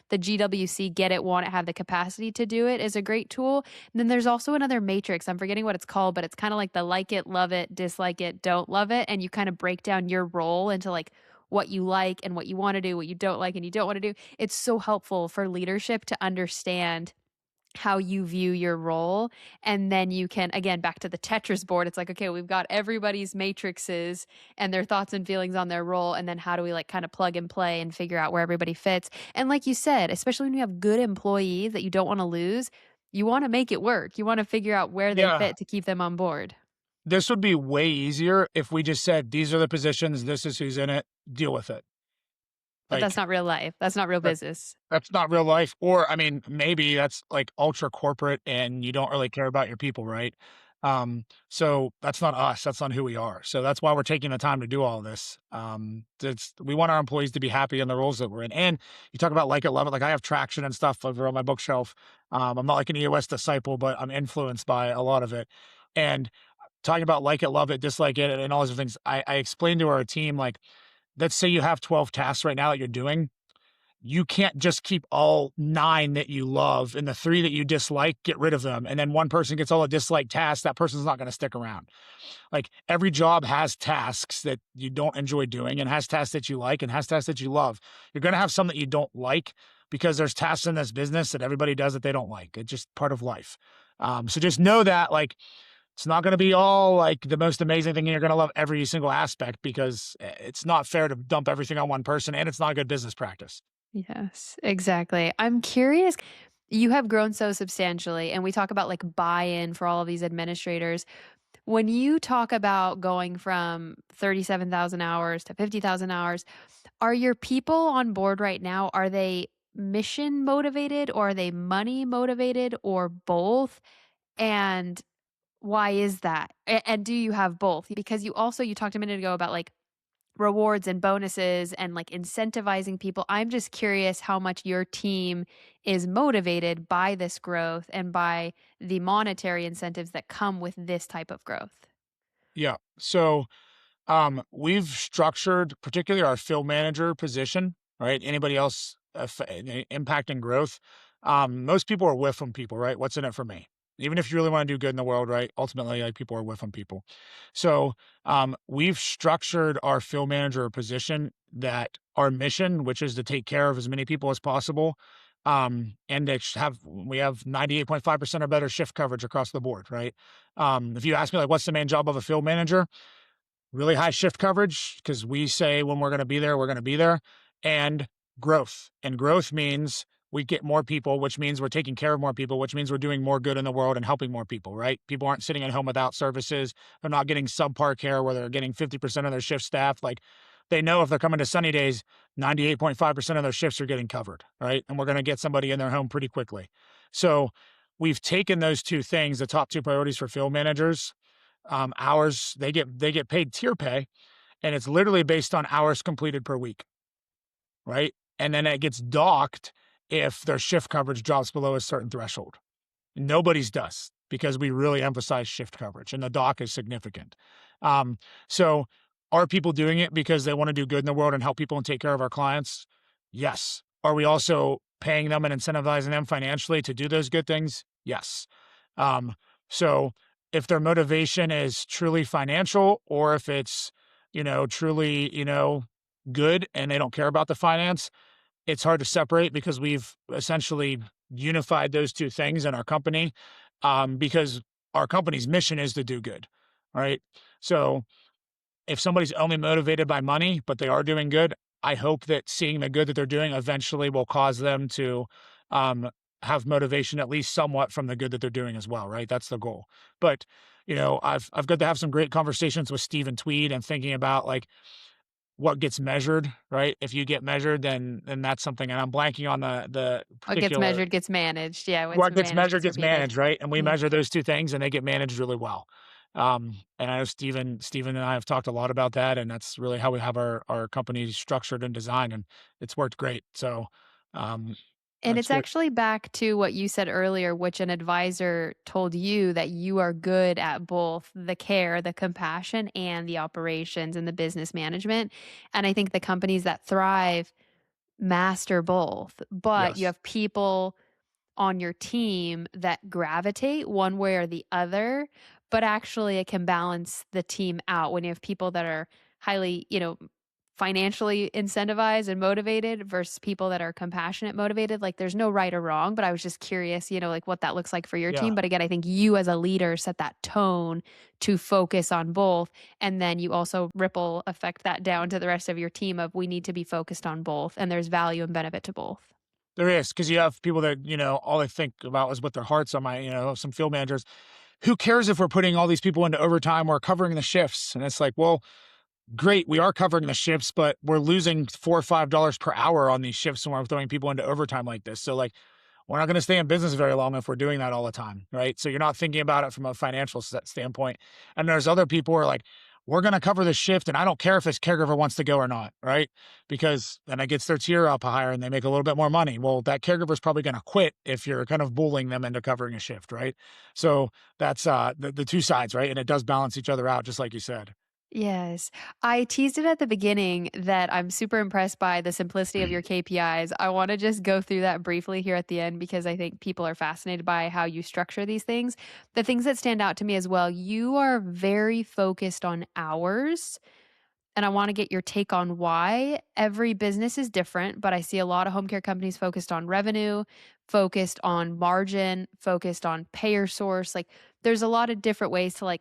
the GWC Get It, Want It, Have the Capacity to Do It is a great tool. And then there's also another matrix, I'm forgetting what it's called, but it's kinda like the like it, love it, dislike it, don't love it, and you kinda break down your role into, like, what you like and what you wanna do, what you don't like and you don't wanna do. It's so helpful for leadership to understand how you view your role, and then you can again, back to the Tetris board, it's like, okay, we've got everybody's matrices and their thoughts and feelings on their role, and then how do we, like, kinda plug and play and figure out where everybody fits? And like you said, especially when you have good employees that you don't wanna lose, you wanna make it work. You wanna figure out where they Yeah. fit to keep them on board. This would be way easier if we just said, "These are the positions, this is who's in it, deal with it." But that's Like, not real life. That's not real that business. that's not real life, or, I mean, maybe that's, like, ultra corporate and you don't really care about your people, right? So that's not us, that's not who we are. So that's why we're taking the time to do all this. It's we want our employees to be happy in the roles that we're in, and you talk about like it, love it, like, I have traction and stuff over on my bookshelf. I'm not like an EOS disciple, but I'm influenced by a lot of it, and talking about like it, love it, dislike it, and all those things, I explained to our team, like, let's say you have 12 tasks right now that you're doing. You can't just keep all 9 that you love and the 3 that you dislike, get rid of them, and then one person gets all the disliked tasks, that person's not gonna stick around. Like, every job has tasks that you don't enjoy doing and has tasks that you like and has tasks that you love. You're gonna have some that you don't like because there's tasks in this business that everybody does that they don't like. It's just part of life. So just know that, like, it's not gonna be all, like, the most amazing thing, and you're gonna love every single aspect because it's not fair to dump everything on one person, and it's not a good business practice. Yes, exactly. I'm curious, you have grown so substantially, and we talk about like buy-in for all of these administrators. When you talk about going from 37,000 hours to 50,000 hours, are your people on board right now? Are they mission motivated or are they money motivated or both? And why is that? And do you have both? Because you talked a minute ago about like rewards and bonuses and like incentivizing people. I'm just curious how much your team is motivated by this growth and by the monetary incentives that come with this type of growth. Yeah. So, we've structured, particularly our field manager position, right? Anybody else impacting growth? Most people are with from people, right? What's in it for me? Even if you really want to do good in the world, right? Ultimately, like people are with from people. So, we've structured our field manager position that our mission, which is to take care of as many people as possible, and to we have 98.5% or better shift coverage across the board, right? If you ask me, like, what's the main job of a field manager? Really high shift coverage because we say when we're going to be there, we're going to be there, and growth. And growth means we get more people, which means we're taking care of more people, which means we're doing more good in the world and helping more people, right? People aren't sitting at home without services. They're not getting subpar care where they're getting 50% of their shift staff. Like, they know if they're coming to sunny days, 98.5% of their shifts are getting covered, right? And we're going to get somebody in their home pretty quickly. So we've taken those two things, the top two priorities for field managers. Hours, they get paid tier pay, and it's literally based on hours completed per week, right? And then it gets docked if their shift coverage drops below a certain threshold. Nobody's does because we really emphasize shift coverage, and the dock is significant. Um, so are people doing it because they want to do good in the world and help people and take care of our clients? Yes. Are we also paying them and incentivizing them financially to do those good things? Yes. Um, so if their motivation is truly financial or if it's, truly, good and they don't care about the finance, it's hard to separate because we've essentially unified those two things in our company, because our company's mission is to do good, right? So if somebody's only motivated by money, but they are doing good, I hope that seeing the good that they're doing eventually will cause them to um, have motivation at least somewhat from the good that they're doing as well, right? That's the goal. But I've got to have some great conversations with Stephen Tweed and thinking about like what gets measured, right? If you get measured, then that's something, and I'm blanking on the What gets particular. measured gets managed. Yeah, what's What gets managed measured gets gets repeated. managed, right? And we Yeah. measure those 2 things, and they get managed really well. And I know Steven and I have talked a lot about that, and that's really how we have our company structured and designed, and it's worked great. So, um, And that's it's good. actually back to what you said earlier, which an advisor told you that you are good at both the care, the compassion, and the operations and the business management. And I think the companies that thrive master both, but you Yes. have people on your team that gravitate one way or the other, but actually it can balance the team out when you have people that are highly, financially incentivized and motivated versus people that are compassionate motivated. Like there's no right or wrong, but I was just curious, like what that looks like for your Yeah. team. But again, I think you as a leader set that tone to focus on both. And then you also ripple affect that down to the rest of your team of we need to be focused on both. And there's value and benefit to both. There is, because you have people that, all they think about is what their hearts on my, some field managers. Who cares if we're putting all these people into overtime or covering the shifts? And it's like, well, great, we are covering the shifts, but we're losing $4 or $5 per hour on these shifts when we're throwing people into overtime like this. So like we're not going to stay in business very long if we're doing that all the time, right? So you're not thinking about it from a financial standpoint. And there's other people who are like, we're going to cover this shift, and I don't care if this caregiver wants to go or not, right? Because then it gets their tier up higher and they make a little bit more money. Well, that caregiver is probably going to quit if you're kind of bullying them into covering a shift, right? So that's the two sides, right? And it does balance each other out, just like you said. Yes. I teased it at the beginning that I'm super impressed by the simplicity of your KPIs. I want to just go through that briefly here at the end because I think people are fascinated by how you structure these things. The things that stand out to me as well, you are very focused on hours. And I want to get your take on why. Every business is different, but I see a lot of home care companies focused on revenue, focused on margin, focused on payer source. Like there's a lot of different ways to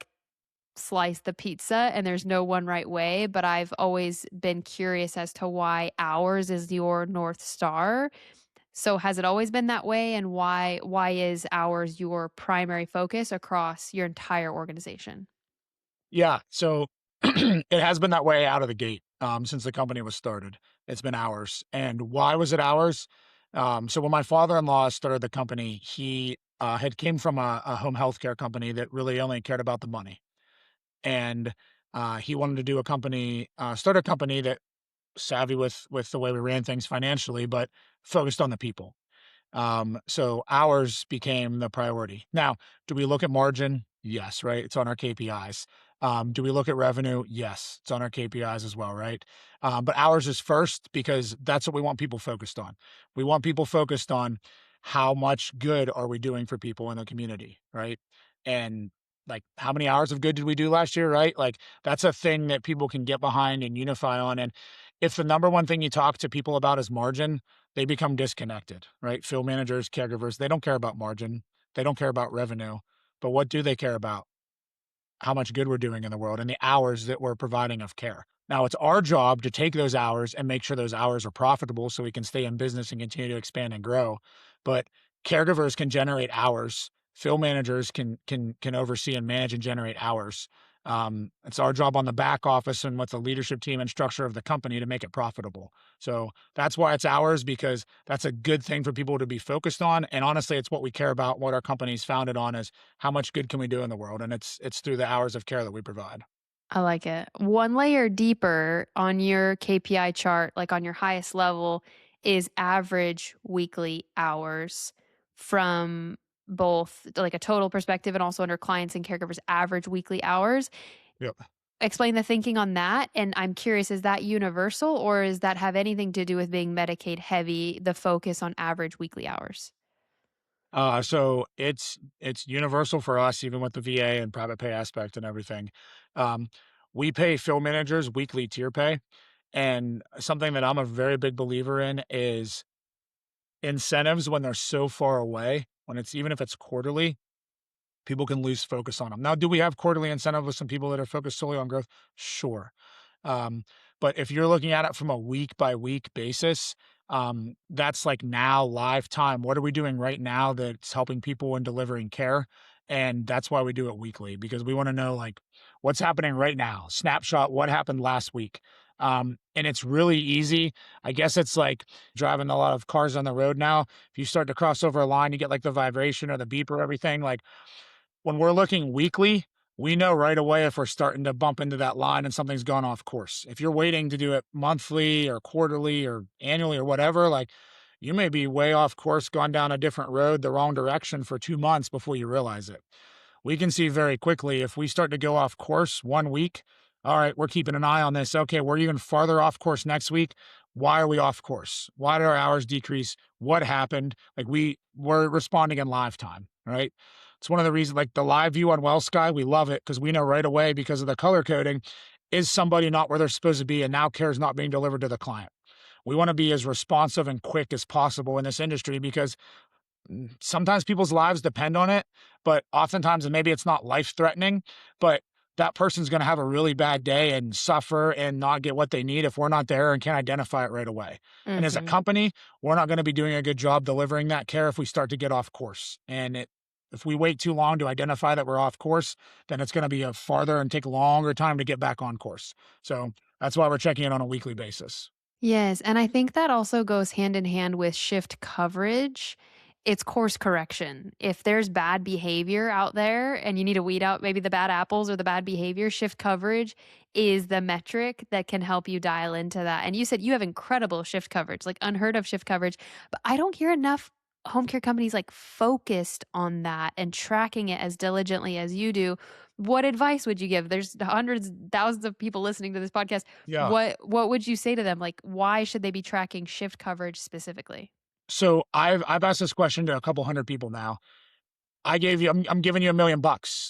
slice the pizza and there's no one right way, but I've always been curious as to why ours is your North Star. So has it always been that way and why is ours your primary focus across your entire organization? Yeah, so it has been that way out of the gate, since the company was started. It's been ours, and why was it ours? So when my father-in-law started the company, he, had came from a home healthcare company that really only cared about the money, and, he wanted to do start a company that savvy with the way we ran things financially, but focused on the people. So ours became the priority. Now, do we look at margin? Yes, right? It's on our KPIs. Do we look at revenue? Yes, it's on our KPIs as well, right? But ours is first because that's what we want people focused on. We want people focused on how much good are we doing for people in the community, right? And like how many hours of good did we do last year, right? Like that's a thing that people can get behind and unify on. And if the number one thing you talk to people about is margin, they become disconnected, right? Field managers, caregivers, they don't care about margin. They don't care about revenue. But what do they care about? How much good we're doing in the world and the hours that we're providing of care. Now, it's our job to take those hours and make sure those hours are profitable so we can stay in business and continue to expand and grow. But caregivers can generate hours. Field managers can oversee and manage and generate hours. It's our job on the back office and with the leadership team and structure of the company to make it profitable. So that's why it's ours because that's a good thing for people to be focused on. And honestly, it's what we care about. What our company's founded on is how much good can we do in the world, and it's through the hours of care that we provide. I like it. One layer deeper on your KPI chart, like on your highest level, is average weekly hours from both like a total perspective and also under clients and caregivers average weekly hours. Yep. Explain the thinking on that, and I'm curious, is that universal or does that have anything to do with being Medicaid heavy, the focus on average weekly hours? So it's universal for us, even with the VA and private pay aspect and everything. Um, we pay field managers weekly tier pay, and something that I'm a very big believer in is incentives when they're so far away. When it's even if it's quarterly, people can lose focus on them. Now, do we have quarterly incentive with some people that are focused solely on growth? Sure. Um, but if you're looking at it from a week by week basis, that's like now live time. What are we doing right now that's helping people and delivering care? And that's why we do it weekly because we want to know like what's happening right now. Snapshot, what happened last week. And it's really easy. I guess it's like driving a lot of cars on the road now. If you start to cross over a line, you get like the vibration or the beep or everything. Like when we're looking weekly, we know right away if we're starting to bump into that line and something's gone off course. If you're waiting to do it monthly or quarterly or annually or whatever, like you may be way off course, gone down a different road, the wrong direction for 2 months before you realize it. We can see very quickly if we start to go off course 1 week. All right, we're keeping an eye on this. Okay, we're even farther off course next week. Why are we off course? Why did our hours decrease? What happened? Like we're responding in live time, right? It's one of the reasons, like the live view on Well Sky, we love it because we know right away because of the color coding, is somebody not where they're supposed to be, and now care is not being delivered to the client. We want to be as responsive and quick as possible in this industry because sometimes people's lives depend on it, but oftentimes, and maybe it's not life threatening, but that person's going to have a really bad day and suffer and not get what they need if we're not there and can't identify it right away. And as a Mhm. company, we're not going to be doing a good job delivering that care if we start to get off course. If we wait too long to identify that we're off course, then it's going to be a farther and take longer time to get back on course. So that's why we're checking it on a weekly basis. Yes, and I think that also goes hand in hand with shift coverage. It's course correction. If there's bad behavior out there and you need to weed out maybe the bad apples or the bad behavior, shift coverage is the metric that can help you dial into that. And you said you have incredible shift coverage, like unheard of shift coverage, but I don't hear enough home care companies like focused on that and tracking it as diligently as you do. What advice would you give? There's hundreds, thousands of people listening to this podcast. Yeah. What would you say to them? Like, why should they be tracking shift coverage specifically? So I've asked this question to a couple hundred people now. I'm giving you $1 million,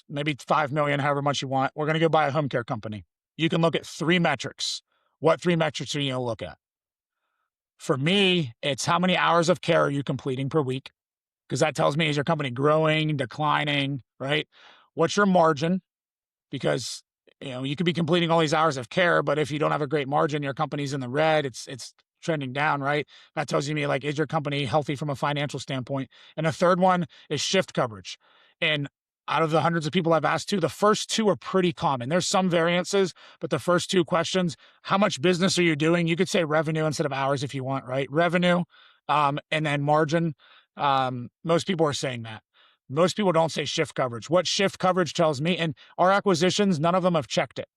maybe 5 million, however much you want. We're going to go buy a home care company. You can look at three metrics. What three metrics are you going to look at? For me, it's how many hours of care are you completing per week? Because that tells me, is your company growing, declining, right? What's your margin? Because you could be completing all these hours of care, but if you don't have a great margin, your company's in the red. It's trending down, right? That tells you me, like, is your company healthy from a financial standpoint? And a third one is shift coverage. And out of the hundreds of people I've asked to, the first two are pretty common. There's some variances, but the first two questions: how much business are you doing? You could say revenue instead of hours if you want, right? Revenue, and then margin. Most people are saying that. Most people don't say shift coverage. What shift coverage tells me, and our acquisitions, none of them have checked it.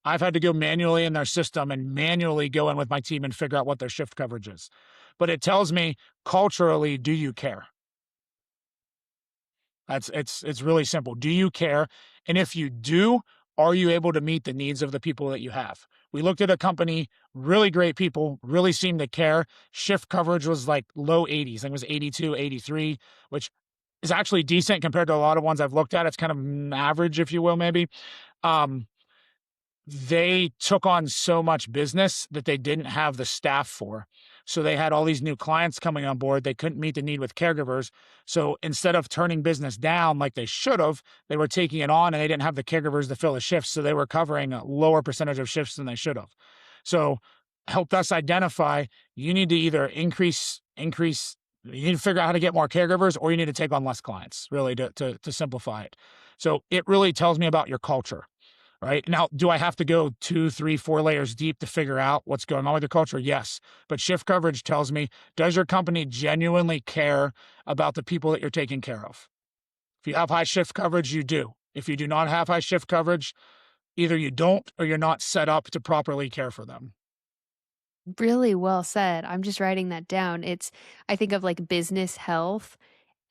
I've had to go manually in their system and manually go in with my team and figure out what their shift coverage is. But it tells me culturally, do you care? It's really simple. Do you care? And if you do, are you able to meet the needs of the people that you have? We looked at a company, really great people, really seemed to care. Shift coverage was like low 80s. I think it was 82, 83, which is actually decent compared to a lot of ones I've looked at. It's kind of average, if you will, maybe. Um, they took on so much business that they didn't have the staff for. So they had all these new clients coming on board. They couldn't meet the need with caregivers. So instead of turning business down like they should have, they were taking it on and they didn't have the caregivers to fill the shifts. So they were covering a lower percentage of shifts than they should have. So helped us identify, you need to either increase, you need to figure out how to get more caregivers, or you need to take on less clients, really, to simplify it. So it really tells me about your culture. Right now, do I have to go 2, 3, 4 layers deep to figure out what's going on with your culture? Yes. But shift coverage tells me, does your company genuinely care about the people that you're taking care of? If you have high shift coverage, you do. If you do not have high shift coverage, either you don't or you're not set up to properly care for them. Really well said. I'm just writing that down. I think of like business health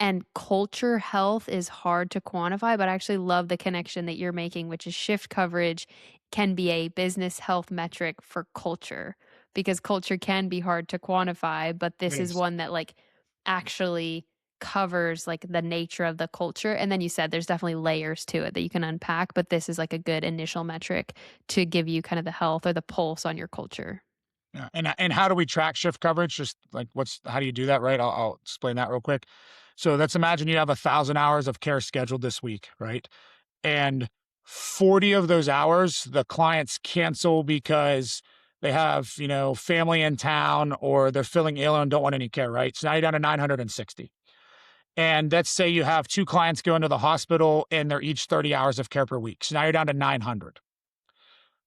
and culture health is hard to quantify, but I actually love the connection that you're making, which is shift coverage can be a business health metric for culture because culture can be hard to quantify, but this It is is. one that like actually covers like the nature of the culture. And then you said there's definitely layers to it that you can unpack, but this is like a good initial metric to give you kind of the health or the pulse on your culture. Yeah. And how do we track shift coverage? Just like how do you do that? Right. I'll explain that real quick. So let's imagine you have 1,000 hours of care scheduled this week, right? And 40 of those hours the clients cancel because they have, family in town or they're feeling ill and don't want any care, right? So now you're down to 960. And let's say you have two clients going to the hospital and they're each 30 hours of care per week. So now you're down to 900.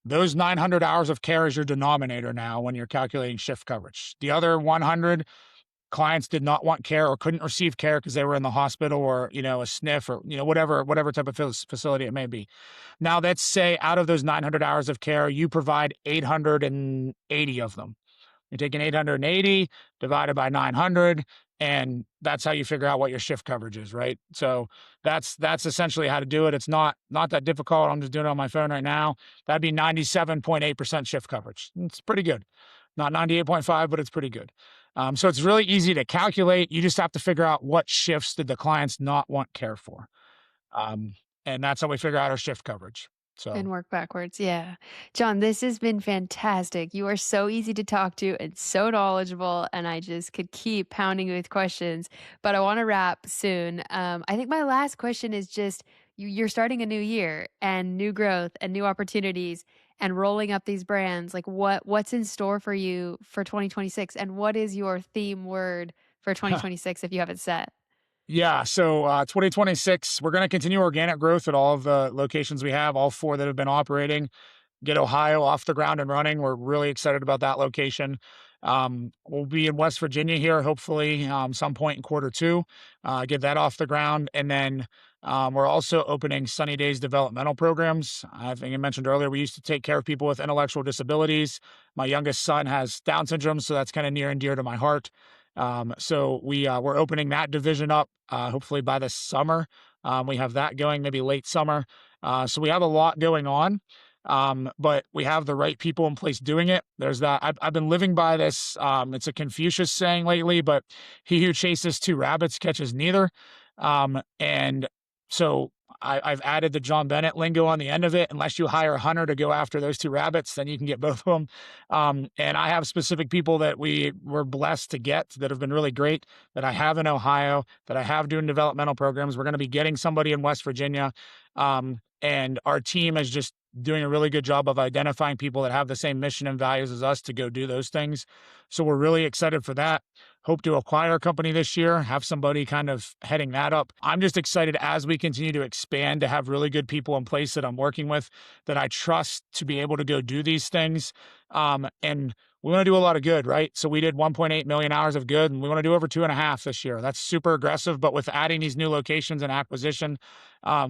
Those 900 hours of care is your denominator now when you're calculating shift coverage. The other 100, clients did not want care or couldn't receive care because they were in the hospital or, a SNF or, whatever type of facility it may be. Now, let's say out of those 900 hours of care, you provide 880 of them. You're taking 880 divided by 900, and that's how you figure out what your shift coverage is, right? So that's essentially how to do it. It's not that difficult. I'm just doing it on my phone right now. That'd be 97.8% shift coverage. It's pretty good. Not 98.5, but it's pretty good. So it's really easy to calculate. You just have to figure out what shifts did the clients not want care for. Um, and that's how we figure out our shift coverage. So And work backwards. Yeah. John, this has been fantastic. You are so easy to talk to and so knowledgeable. And I just could keep pounding you with questions, but I want to wrap soon. I think my last question is just you're starting a new year and new growth and new opportunities and rolling up these brands. Like what's in store for you for 2026? And what is your theme word for 2026 if you have it set? yeah, so 2026, we're going to continue organic growth at all of the locations we have, all four that have been operating. Get Ohio off the ground and running. We're really excited about that location. We'll be in West Virginia here, hopefully, some point in quarter two, get that off the ground. And then we're also opening Sunny Days developmental programs. I think I mentioned earlier, we used to take care of people with intellectual disabilities. My youngest son has Down syndrome, so that's kind of near and dear to my heart. So we're opening that division up, hopefully by the summer. We have that going maybe late summer. So we have a lot going on. But we have the right people in place doing it. There's that. I've been living by this. It's a Confucius saying lately, but he who chases two rabbits catches neither. And so I've added the John Bennett lingo on the end of it. Unless you hire a hunter to go after those two rabbits, then you can get both of them. And I have specific people that we were blessed to get that have been really great that I have in Ohio, that I have doing developmental programs. We're going to be getting somebody in West Virginia. And our team is just doing a really good job of identifying people that have the same mission and values as us to go do those things. So we're really excited for that. Hope to acquire a company this year, have somebody kind of heading that up. I'm just excited as we continue to expand to have really good people in place that I'm working with that I trust to be able to go do these things. And we want to do a lot of good, right? So we did 1.8 million hours of good, and we want to do over 2.5 this year. That's super aggressive, but with adding these new locations and acquisition,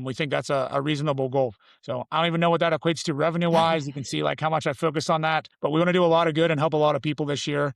we think that's a reasonable goal. So I don't even know what that equates to revenue wise. You can see like how much I focus on that, but we want to do a lot of good and help a lot of people this year.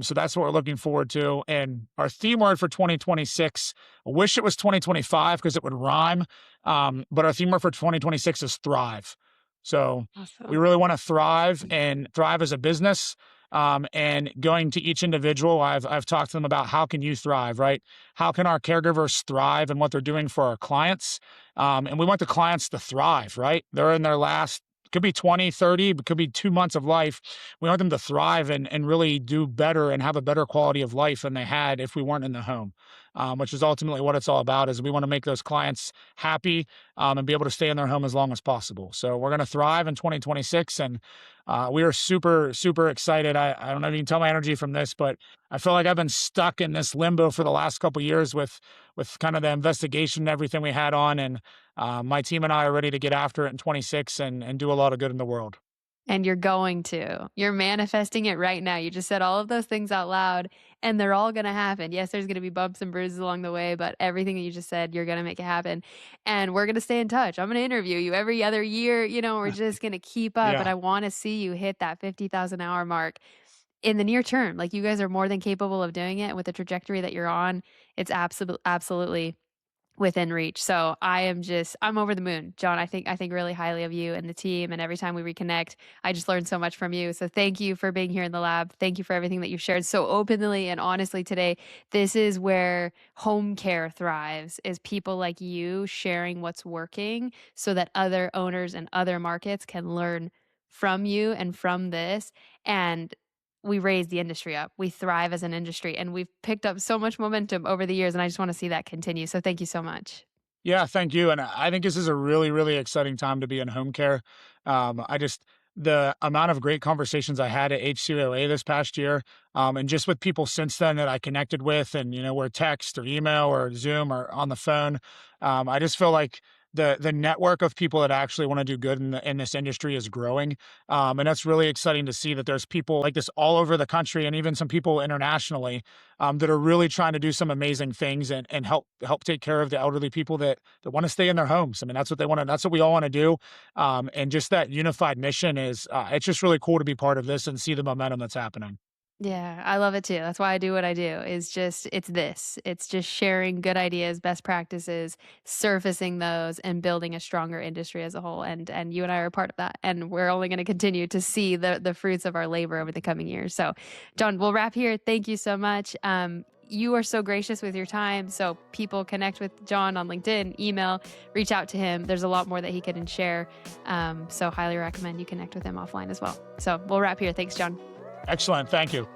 So that's what we're looking forward to. And our theme word for 2026, I wish it was 2025 because it would rhyme. But our theme word for 2026 is thrive. So we Awesome. really want to thrive and thrive as a business. And going to each individual, I've talked to them about how can you thrive, right? How can our caregivers thrive and what they're doing for our clients? And we want the clients to thrive, right? They're in their last, could be 20, 30, but could be 2 months of life. We want them to thrive and really do better and have a better quality of life than they had if we weren't in the home, which is ultimately what it's all about is we want to make those clients happy and be able to stay in their home as long as possible. So we're going to thrive in 2026 and we are super, super excited. I don't know if you can tell my energy from this, but I feel like I've been stuck in this limbo for the last couple of years with kind of the investigation and everything we had on. And my team and I are ready to get after it in 26 and do a lot of good in the world. And you're going to. You're manifesting it right now. You just said all of those things out loud, and they're all gonna happen. Yes, there's gonna be bumps and bruises along the way, but everything that you just said, you're gonna make it happen. And we're gonna stay in touch. I'm gonna interview you every other year. We're just gonna keep up. And Yeah. I wanna see you hit that 50,000 hour mark in the near term. Like you guys are more than capable of doing it. And with the trajectory that you're on, it's absolutely within reach. So I'm over the moon, John. I think really highly of you and the team. And every time we reconnect, I just learned so much from you. So thank you for being here in the lab. Thank you for everything that you've shared so openly and honestly today. This is where home care thrives is people like you sharing what's working so that other owners and other markets can learn from you and from this. And we raise the industry up. We thrive as an industry and we've picked up so much momentum over the years and I just want to see that continue. So thank you so much. Yeah, thank you. And I think this is a really, really exciting time to be in home care. The amount of great conversations I had at HCOA this past year, and just with people since then that I connected with, and we're text or email or Zoom or on the phone. I just feel like the network of people that actually want to do good in this industry is growing. And that's really exciting to see that there's people like this all over the country and even some people internationally that are really trying to do some amazing things and help take care of the elderly people that want to stay in their homes. I mean, that's what they want to. That's what we all want to do. And just that unified mission is it's just really cool to be part of this and see the momentum that's happening. Yeah, I love it too. That's why I do what I do. Is just it's this. It's just sharing good ideas, best practices, surfacing those and building a stronger industry as a whole. And you and I are a part of that. And we're only going to continue to see the fruits of our labor over the coming years. So, John, we'll wrap here. Thank you so much. You are so gracious with your time. So people connect with John on LinkedIn, email, reach out to him. There's a lot more that he can share. So highly recommend you connect with him offline as well. So we'll wrap here. Thanks, John. Excellent. Thank you.